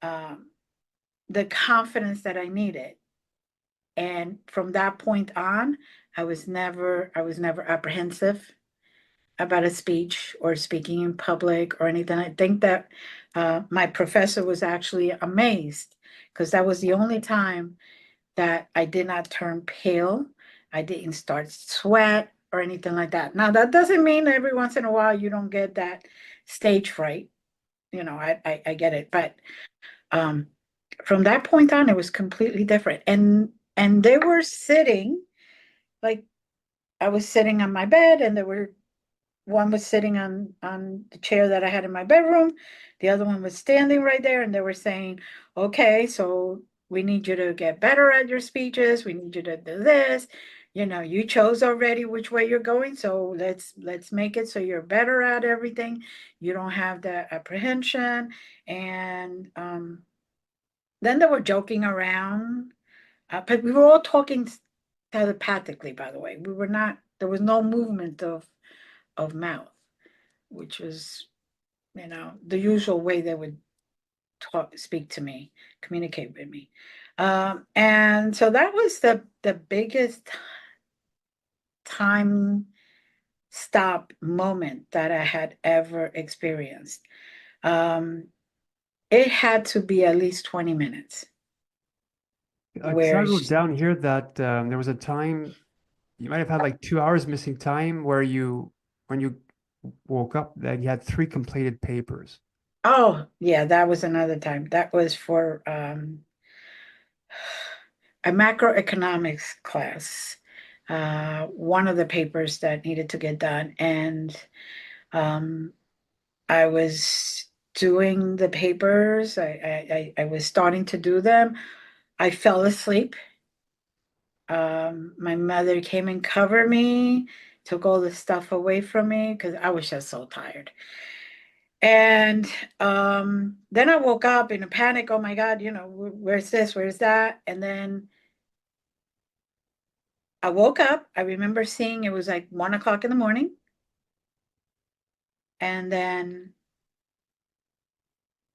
um, the confidence that I needed. And from that point on, I was never apprehensive about a speech or speaking in public or anything. I think that my professor was actually amazed because that was the only time that I did not turn pale. I didn't start sweat or anything like that. Now, that doesn't mean every once in a while you don't get that stage fright. I get it. But um, from that point on, it was completely different. And they were sitting, like I was sitting on my bed, and one was sitting on the chair that I had in my bedroom. The other one was standing right there, and they were saying, "Okay, so we need you to get better at your speeches. We need you to do this. You chose already which way you're going, so let's make it so you're better at everything. You don't have that apprehension." And then they were joking around, but we were all talking telepathically. By the way, we were not. There was no movement of mouth, which was, the usual way they would speak to me, communicate with me. And so that was the biggest time stop moment that I had ever experienced. Um, it had to be at least 20 minutes. Because I Where wrote down here that there was a time you might have had like 2 hours missing time where when you woke up, that you had three completed papers. Oh, yeah, that was another time. That was for a macroeconomics class, one of the papers that needed to get done. And um, I was doing the papers. I was starting to do them. I fell asleep. My mother came and covered me, took all the stuff away from me because I was just so tired. And then I woke up in a panic. Oh my God, where's this? Where's that? And then I woke up. I remember seeing it was like 1 o'clock in the morning. And then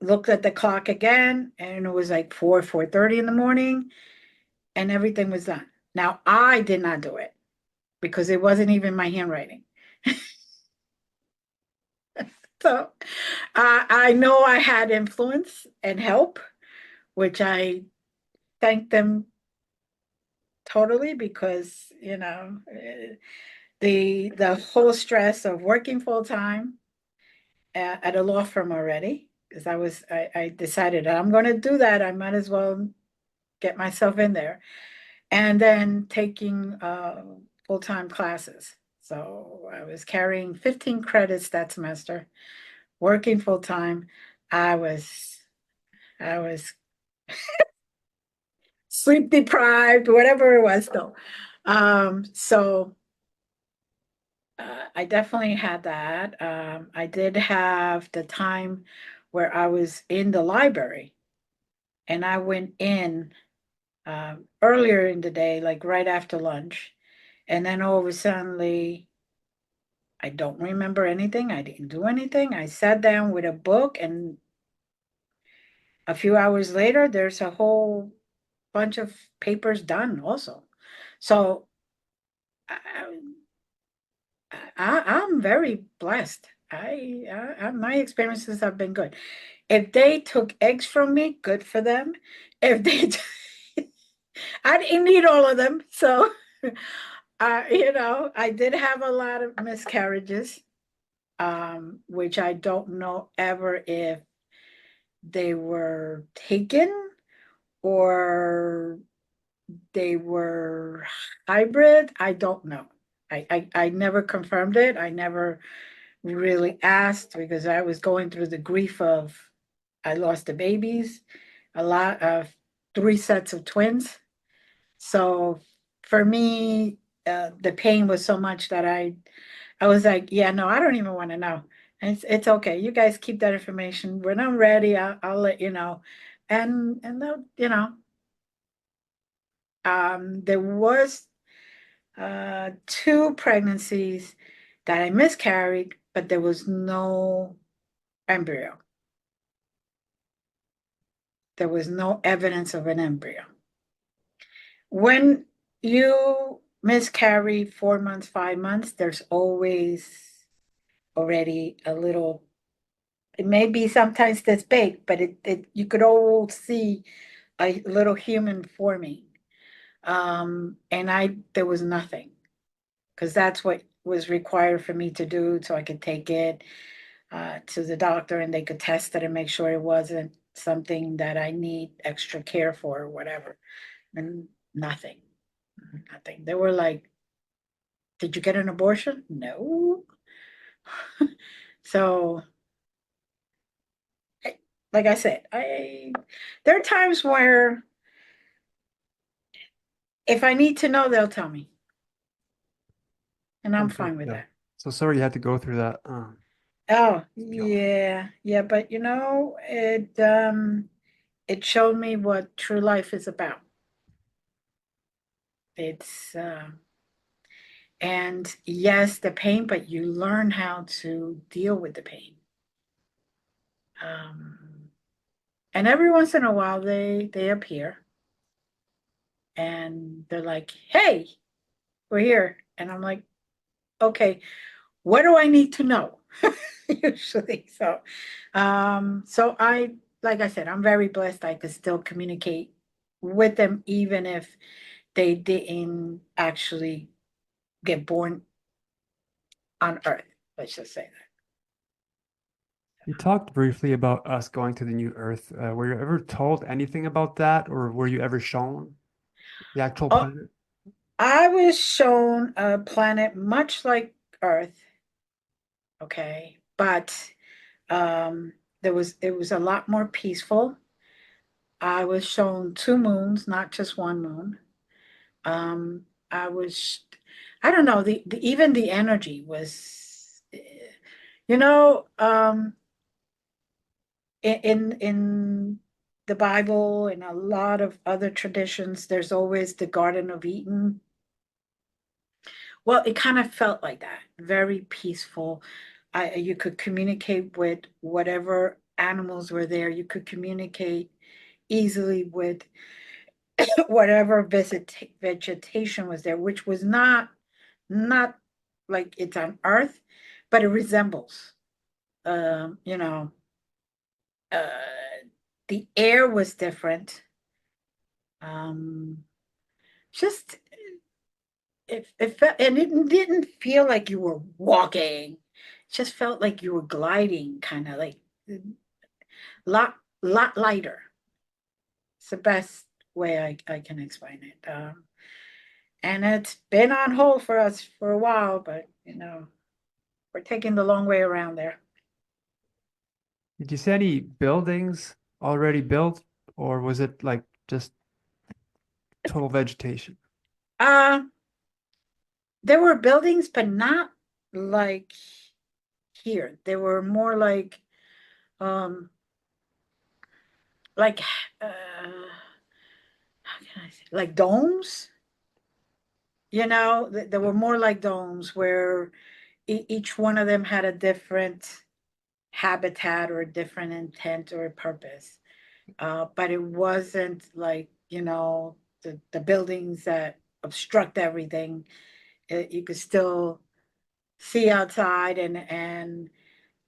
looked at the clock again, and it was like 4:30 in the morning, and everything was done. Now, I did not do it because it wasn't even my handwriting. So I know I had influence and help, which I thank them totally, because the whole stress of working full time at a law firm already, because I decided I'm going to do that. I might as well get myself in there, and then taking full-time classes. So I was carrying 15 credits that semester, working full-time. I was sleep deprived, whatever it was though. So I definitely had that. I did have the time where I was in the library, and I went in earlier in the day, like right after lunch. And then all of a sudden, I don't remember anything. I didn't do anything. I sat down with a book, and a few hours later, there's a whole bunch of papers done also. So I, I'm very blessed. My experiences have been good. If they took eggs from me, good for them. If they, I didn't need all of them. So, I did have a lot of miscarriages, which I don't know ever if they were taken or they were hybrid. I don't know. I never confirmed it. I never really asked because I was going through the grief of I lost the babies, a lot of three sets of twins. So for me, the pain was so much that I was like, yeah, no, I don't even want to know. And it's okay. You guys keep that information. When I'm ready, I'll let you know. And there was two pregnancies that I miscarried, but there was no embryo. There was no evidence of an embryo. When you miscarry 4 months, 5 months, there's always already a little, it may be sometimes this big, but you could all see a little human forming. And there was nothing, because that's what was required for me to do, so I could take it to the doctor and they could test it and make sure it wasn't something that I need extra care for or whatever. And nothing, nothing. They were like, "Did you get an abortion?" No. So, like I said, there are times where if I need to know, they'll tell me, and I'm Okay, fine with yeah. that. So sorry you had to go through that. Oh, Yeah. yeah, yeah, but it showed me what true life is about. It's And yes, the pain, but you learn how to deal with the pain. Um, and every once in a while, they appear and they're like, "Hey, we're here," and I'm like, "Okay, what do I need to know?" Usually, so like I said, I'm very blessed. I could still communicate with them, even if they didn't actually get born on Earth. Let's just say You talked briefly about us going to the new Earth. Were you ever told anything about that, or were you ever shown the actual that. planet? I was shown a planet much like Earth, okay, but um, it was a lot more peaceful. I was shown two moons, not just one moon. Um, I was, I don't know, even the energy was, you know, in the Bible and a lot of other traditions, there's always the Garden of Eden. Well, it kind of felt like that, very peaceful. You could communicate with whatever animals were there. You could communicate easily with whatever vegetation was there, which was not like it's on Earth, but it resembles. Um, you know, uh, the air was different. Um, just it felt, and it didn't feel like you were walking. It just felt like you were gliding, kind of like lot lighter. It's the best way I can explain it. And it's been on hold for us for a while, but we're taking the long way around there. Did you see any buildings already built, or was it like just total vegetation? Uh, there were buildings, but not like here. They were more like how can I say, like domes. They Yeah. were more like domes where each one of them had a different habitat or a different intent or purpose. But it wasn't like, the buildings that obstruct everything. You could still see outside, and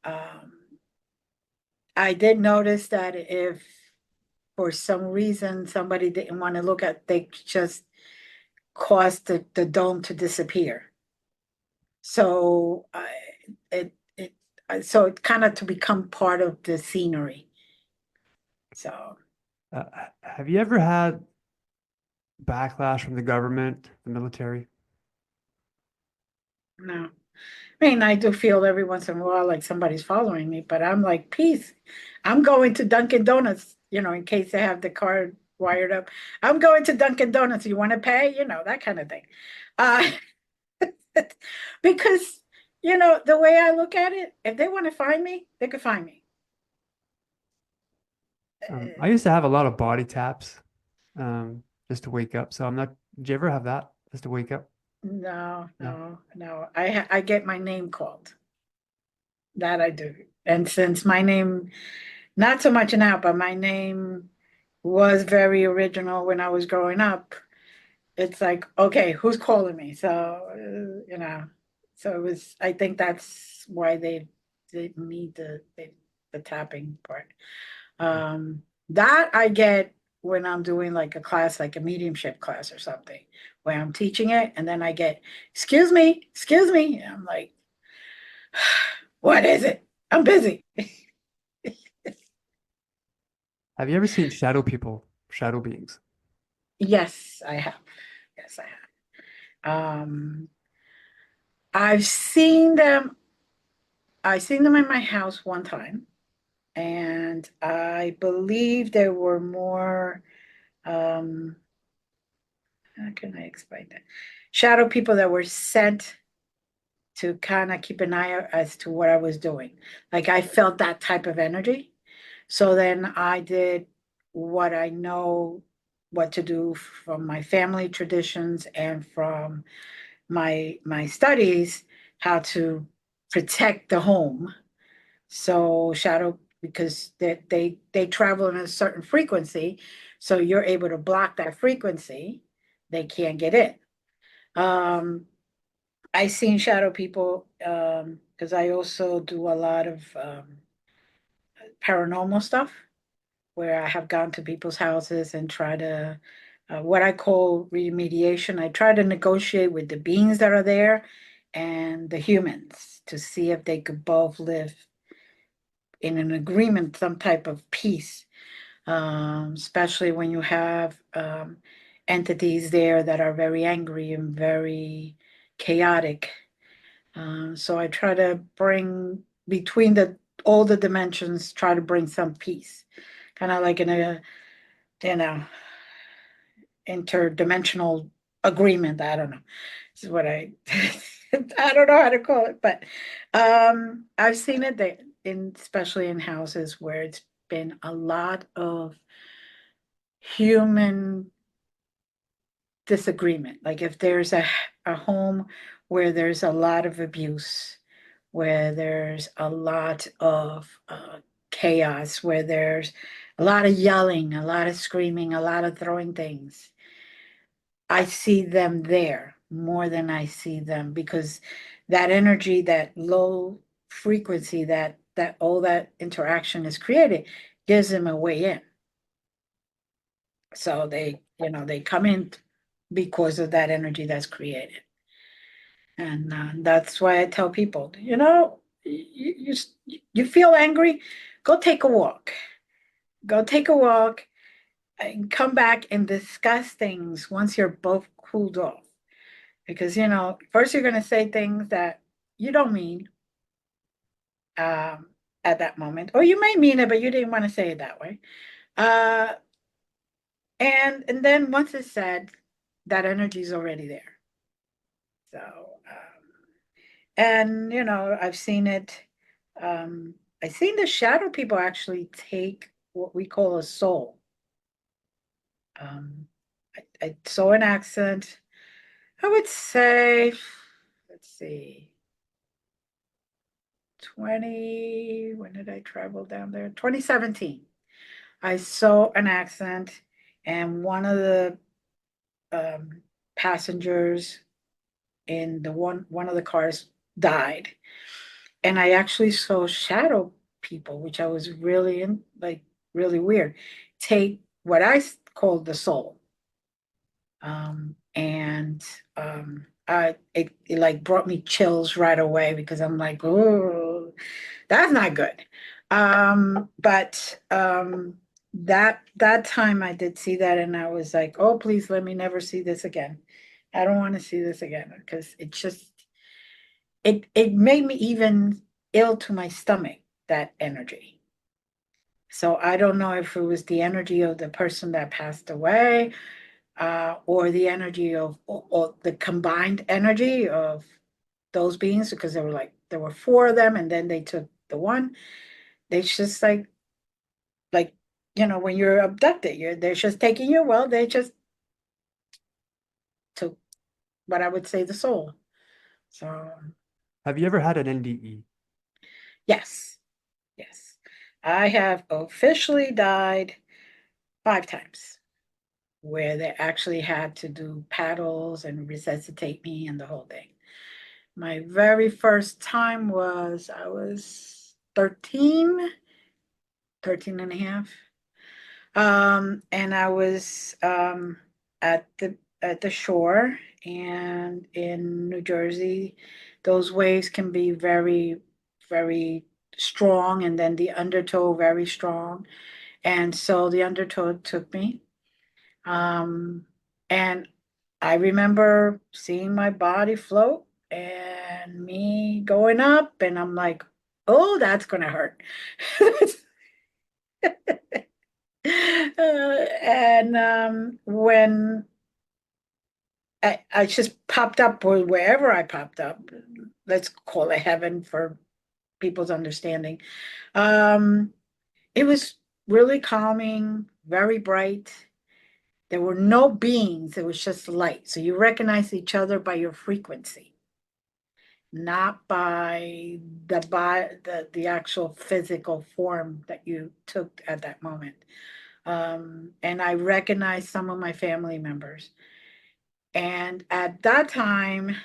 um, I did notice that if for some reason somebody didn't want to look at, they just caused the dome to disappear. So it so it kind of to become part of the scenery. So Uh, have you ever had backlash from the government, the military? no, I mean, I do feel every once in a while like somebody's following me, but I'm like, peace. I'm going to Dunkin' Donuts, in case they have the card wired up. I'm going to Dunkin' Donuts. You want to pay? That kind of thing. Uh, because, the way I look at it, if they want to find me, they could find me. I used to have a lot of body taps, just to wake up. So I'm not. Did you ever have that just to wake up? No, No. no, no. I get my name called. That I do. And since my name, not so much now, but my name was very original when I was growing up. It's like, okay, who's calling me? So, so it was, I think that's why they need the tapping part. That I get when I'm doing like a class, like a mediumship class or something, where I'm teaching it, and then I get, excuse me. And I'm like, what is it? I'm busy. Have you ever seen shadow people, shadow beings? Yes, I have. Yes, I have. I've seen them. I've seen them in my house one time, and I believe there were more. Um, how can I explain that? Shadow people that were sent to kind of keep an eye out as to what I was doing. Like I felt that type of energy. So then I did what I know what to do from my family traditions and from my studies, how to protect the home. So shadow, because they travel in a certain frequency, so you're able to block that frequency, they can't get in. I seen shadow people because I also do a lot of paranormal stuff where I have gone to people's houses and try to what I call remediation. I try to negotiate with the beings that are there and the humans to see if they could both live in an agreement, some type of peace, especially when you have entities there that are very angry and very chaotic. So I try to bring between the all the dimensions, try to bring some peace, kind of like in a you know interdimensional agreement. I don't know. This is what I I don't know how to call it, but I've seen it there in especially in houses where it's been a lot of human disagreement. Like if there's a home where there's a lot of abuse, where there's a lot of chaos, where there's a lot of yelling, a lot of screaming, a lot of throwing things. I see them there more than I see them because that energy, that low frequency, that all that interaction is created, gives them a way in. So they come in because of that energy that's created. And that's why I tell people, you feel angry, go take a walk. Go take a walk and come back and discuss things once you're both cooled off. Because, first you're going to say things that you don't mean um, at that moment, or you may mean it, but you didn't want to say it that way. Uh, and then once it's said, that energy is already there. So, and I've seen it. I've seen the shadow people actually take what we call a soul. Um, I saw an accent. I would say, let's see, when did I travel down there? 2017. I saw an accident, and one of the passengers in the one of the cars died. And I actually saw shadow people, which I was really like really weird, take what I called the soul. And it like brought me chills right away because I'm like, oh, that's not good. But that time I did see that, and I was like, oh, please let me never see this again. I don't want to see this again because it made me even ill to my stomach, that energy. So I don't know if it was the energy of the person that passed away, or the energy or the combined energy of those beings, because there were four of them, and then they took the one. They just like when you're abducted, they're just taking you. Well, they just took what I would say the soul. So Have you ever had an NDE? yes, yes, I have officially died 5 times, where they actually had to do paddles and resuscitate me and the whole thing. My very first time was I was 13, 13 and a half. And I was at the shore, and in New Jersey, those waves can be very, very strong, and then the undertow very strong. And so the undertow took me. And I remember seeing my body float and me going up, and I'm like, oh, that's gonna hurt. And when I just popped up, or wherever I popped up, let's call it heaven for people's understanding. Um, it was really calming, very bright. There were no beings, it was just light. So you recognize each other by your frequency, not by the actual physical form that you took at that moment. And I recognized some of my family members. And at that time,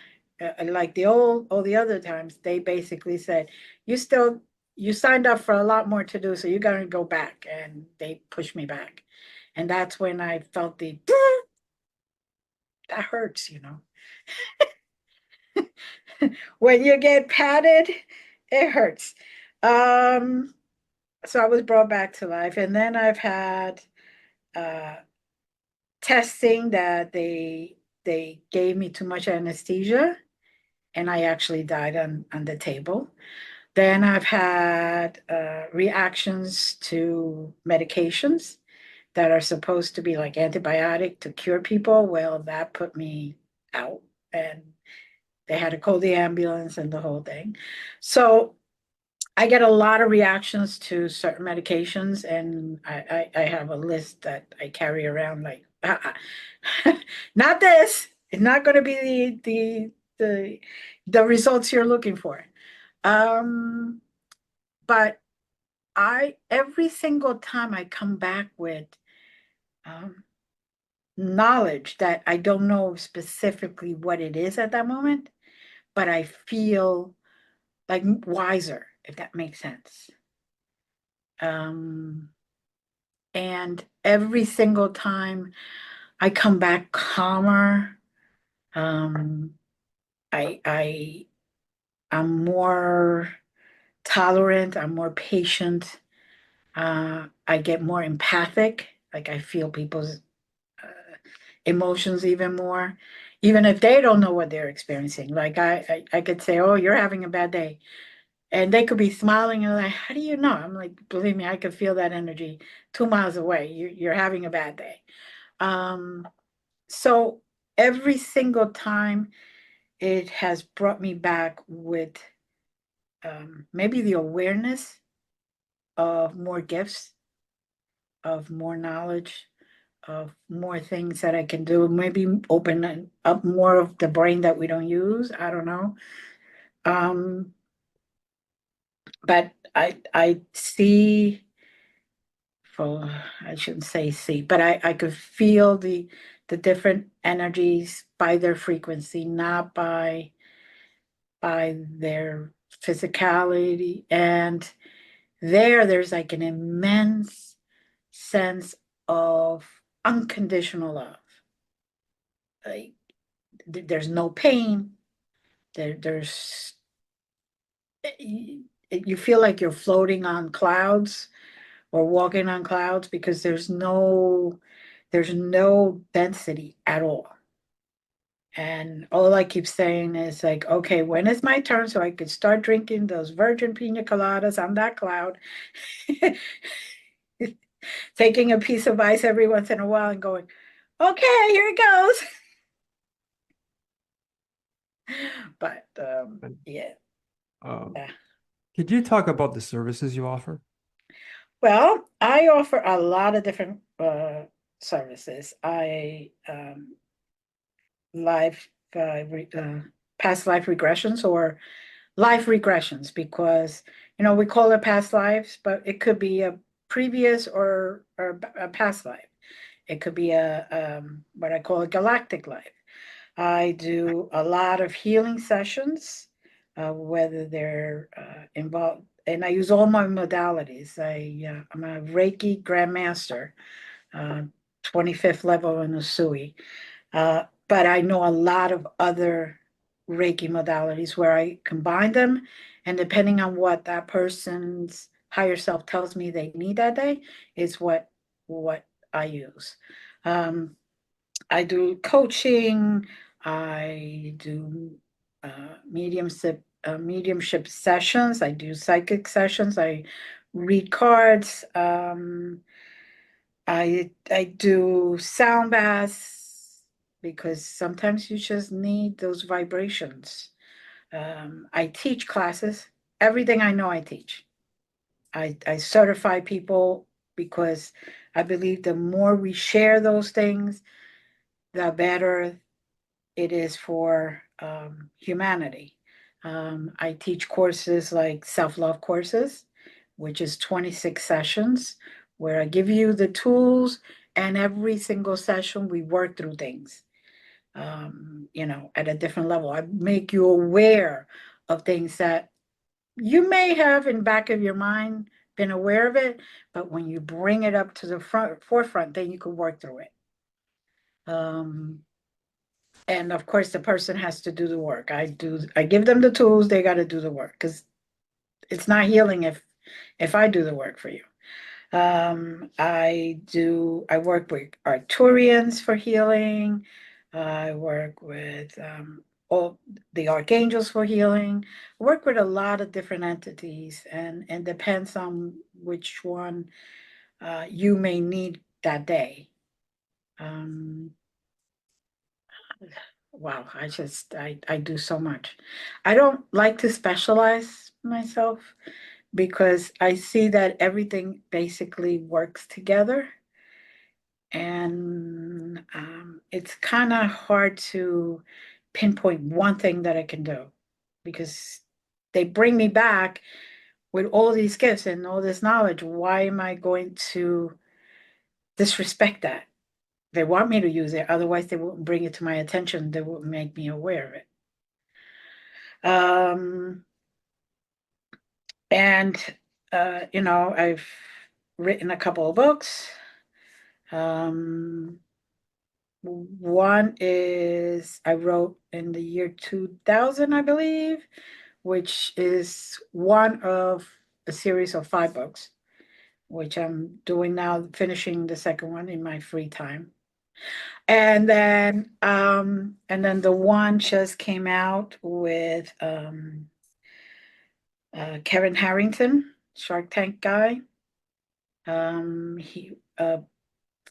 like all the other times, they basically said, you signed up for a lot more to do, so you got to go back. And they pushed me back. And that's when I felt that hurts, you know. When you get patted, it hurts. Um, so I was brought back to life. And then I've had uh, testing that they gave me too much anesthesia, and I actually died on the table. Then I've had reactions to medications that are supposed to be like antibiotic to cure people. Well, that put me out, and they had to call the ambulance and the whole thing. So I get a lot of reactions to certain medications, and I have a list that I carry around like, not this. It's not going to be the results you're looking for. Um, but I every single time I come back with um, knowledge that I don't know specifically what it is at that moment, but I feel like wiser, if that makes sense. Um, and every single time I come back calmer. Um, I I'm more tolerant. I'm more patient. I get more empathic. Like I feel people's emotions even more, even if they don't know what they're experiencing. Like I could say, "Oh, you're having a bad day," and they could be smiling and like, "How do you know?" I'm like, "Believe me, I could feel that energy 2 miles away. You're having a bad day." Um, so every single time it has brought me back with maybe the awareness of more gifts, of more knowledge, of more things that I can do, maybe open up more of the brain that we don't use. I don't know. Um, but I see, for I shouldn't say see, but I could feel the different energies by their frequency, not by their physicality. And there's like an immense sense of unconditional love. Like there's no pain. There's you feel like you're floating on clouds or walking on clouds because there's no density at all. And all I keep saying is like, okay, when is my turn so I could start drinking those virgin pina coladas on that cloud, taking a piece of ice every once in a while and going, okay, here it goes. But And, yeah. um, Yeah. could you talk about the services you offer? Well, I offer a lot of different services. I life past life regressions or life regressions because we call it past lives, but it could be a previous or a past life. It could be a what I call a galactic life. I do a lot of healing sessions, whether they're involved and I use all my modalities. I'm a Reiki Grandmaster, uh, 25th level in Usui. But I know a lot of other Reiki modalities where I combine them, and depending on what that person's higher self tells me they need that day, is what I use. Um, I do coaching. I do mediumship sessions. I do psychic sessions. I read cards. I do sound baths because sometimes you just need those vibrations. I teach classes. Everything I know, I teach. I certify people because I believe the more we share those things, the better it is for humanity. I teach courses like self-love courses, which is 26 sessions, where I give you the tools, and every single session we work through things, at a different level. I make you aware of things that you may have in the back of your mind been aware of it, but when you bring it up to the forefront, then you can work through it. And of course, the person has to do the work. I give them the tools, they got to do the work because it's not healing if I do the work for you. I work with Arturians for healing. I work with all the archangels for healing. I work with a lot of different entities, and depends on which one you may need that day. Um, wow, I do so much. I don't like to specialize myself because I see that everything basically works together. And it's kind of hard to pinpoint one thing that I can do because they bring me back with all these gifts and all this knowledge. Why am I going to disrespect that? They want me to use it, otherwise, they wouldn't bring it to my attention, they wouldn't make me aware of it. Um, and I've written a couple of books. One is I wrote in the year 2000, I believe, which is one of a series of 5 books, which I'm doing now, finishing the second one in my free time. And then the one just came out with Kevin Harrington, Shark Tank guy. He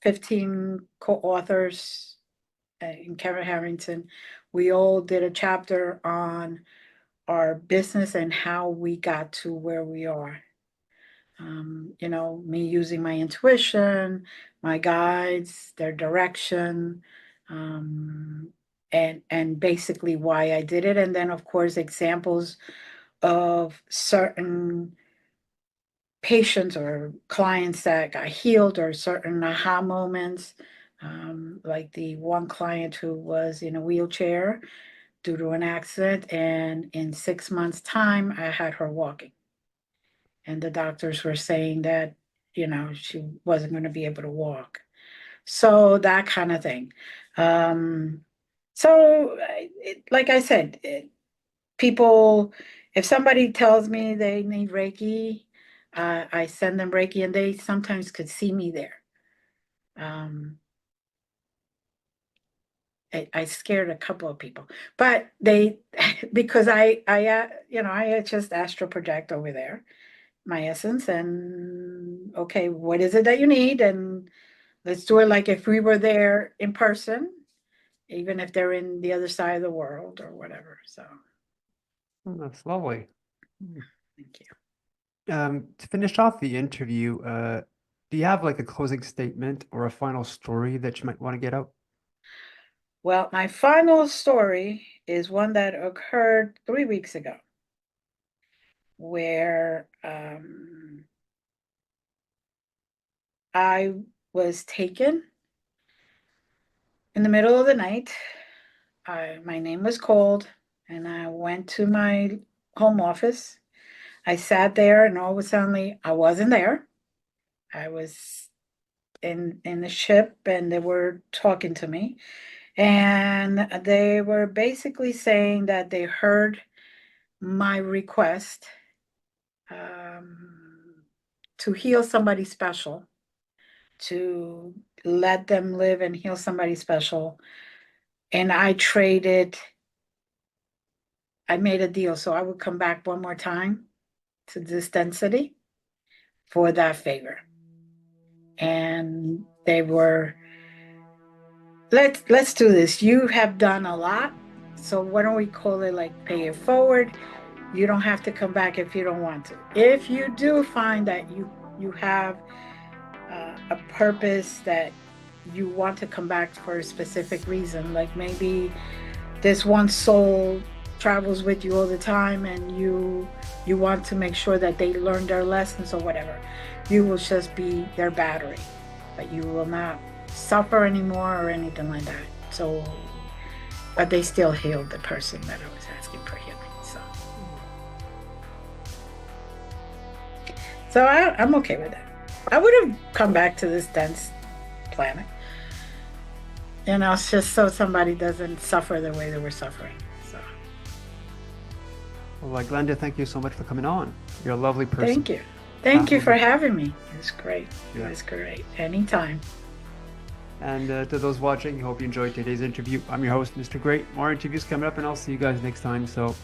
15 co-authors and Kevin Harrington. We all did a chapter on our business and how we got to where we are. Me using my intuition, my guides, their direction, and basically why I did it. And then, of course, examples of certain patients or clients that got healed or certain aha moments, like the one client who was in a wheelchair due to an accident, and in 6 months' time, I had her walking. And the doctors were saying that, she wasn't going to be able to walk. So that kind of thing. Um, like I said, people, if somebody tells me they need Reiki, I send them Reiki, and they sometimes could see me there. I scared a couple of people, but they, because I just astral project over there, my essence, and okay, what is it that you need? And let's do it like if we were there in person, even if they're in the other side of the world or whatever. So, Oh, that's lovely. thank you. To finish off the interview, do you have like a closing statement or a final story that you might want to get out? Well, my final story is one that occurred 3 weeks ago, where I was taken in the middle of the night. My name was called, and I went to my home office. I sat there, and all of a sudden I wasn't there. I was in the ship, and they were talking to me, and they were basically saying that they heard my request to heal somebody special, to let them live and heal somebody special. And I made a deal, so I would come back one more time to this density for that favor. And they were, let's do this. You have done a lot, so why don't we call it like pay it forward? You don't have to come back if you don't want to. If you do find that you have a purpose that you want to come back for a specific reason, like maybe this one soul travels with you all the time, and you want to make sure that they learn their lessons or whatever, you will just be their battery, but you will not suffer anymore or anything like that. So, but they still healed the person that I was asking for healing. So I'm okay with that. I would have come back to this dense planet, it's just so somebody doesn't suffer the way they were suffering. So, Well, Glenda, thank you so much for coming on. You're a lovely person. Thank you for having me. It was great. Yeah. It was great. Anytime. And to those watching, I hope you enjoyed today's interview. I'm your host, Mr. Great. More interviews coming up, and I'll see you guys next time. So,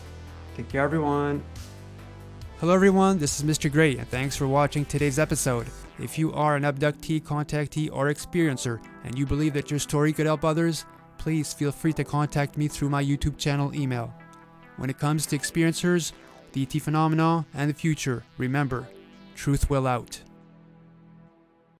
take care, everyone. Hello, everyone. This is Mr. Great, and thanks for watching today's episode. If you are an abductee, contactee, or experiencer, and you believe that your story could help others, please feel free to contact me through my YouTube channel email. When it comes to experiencers, the ET phenomena, and the future, remember, truth will out.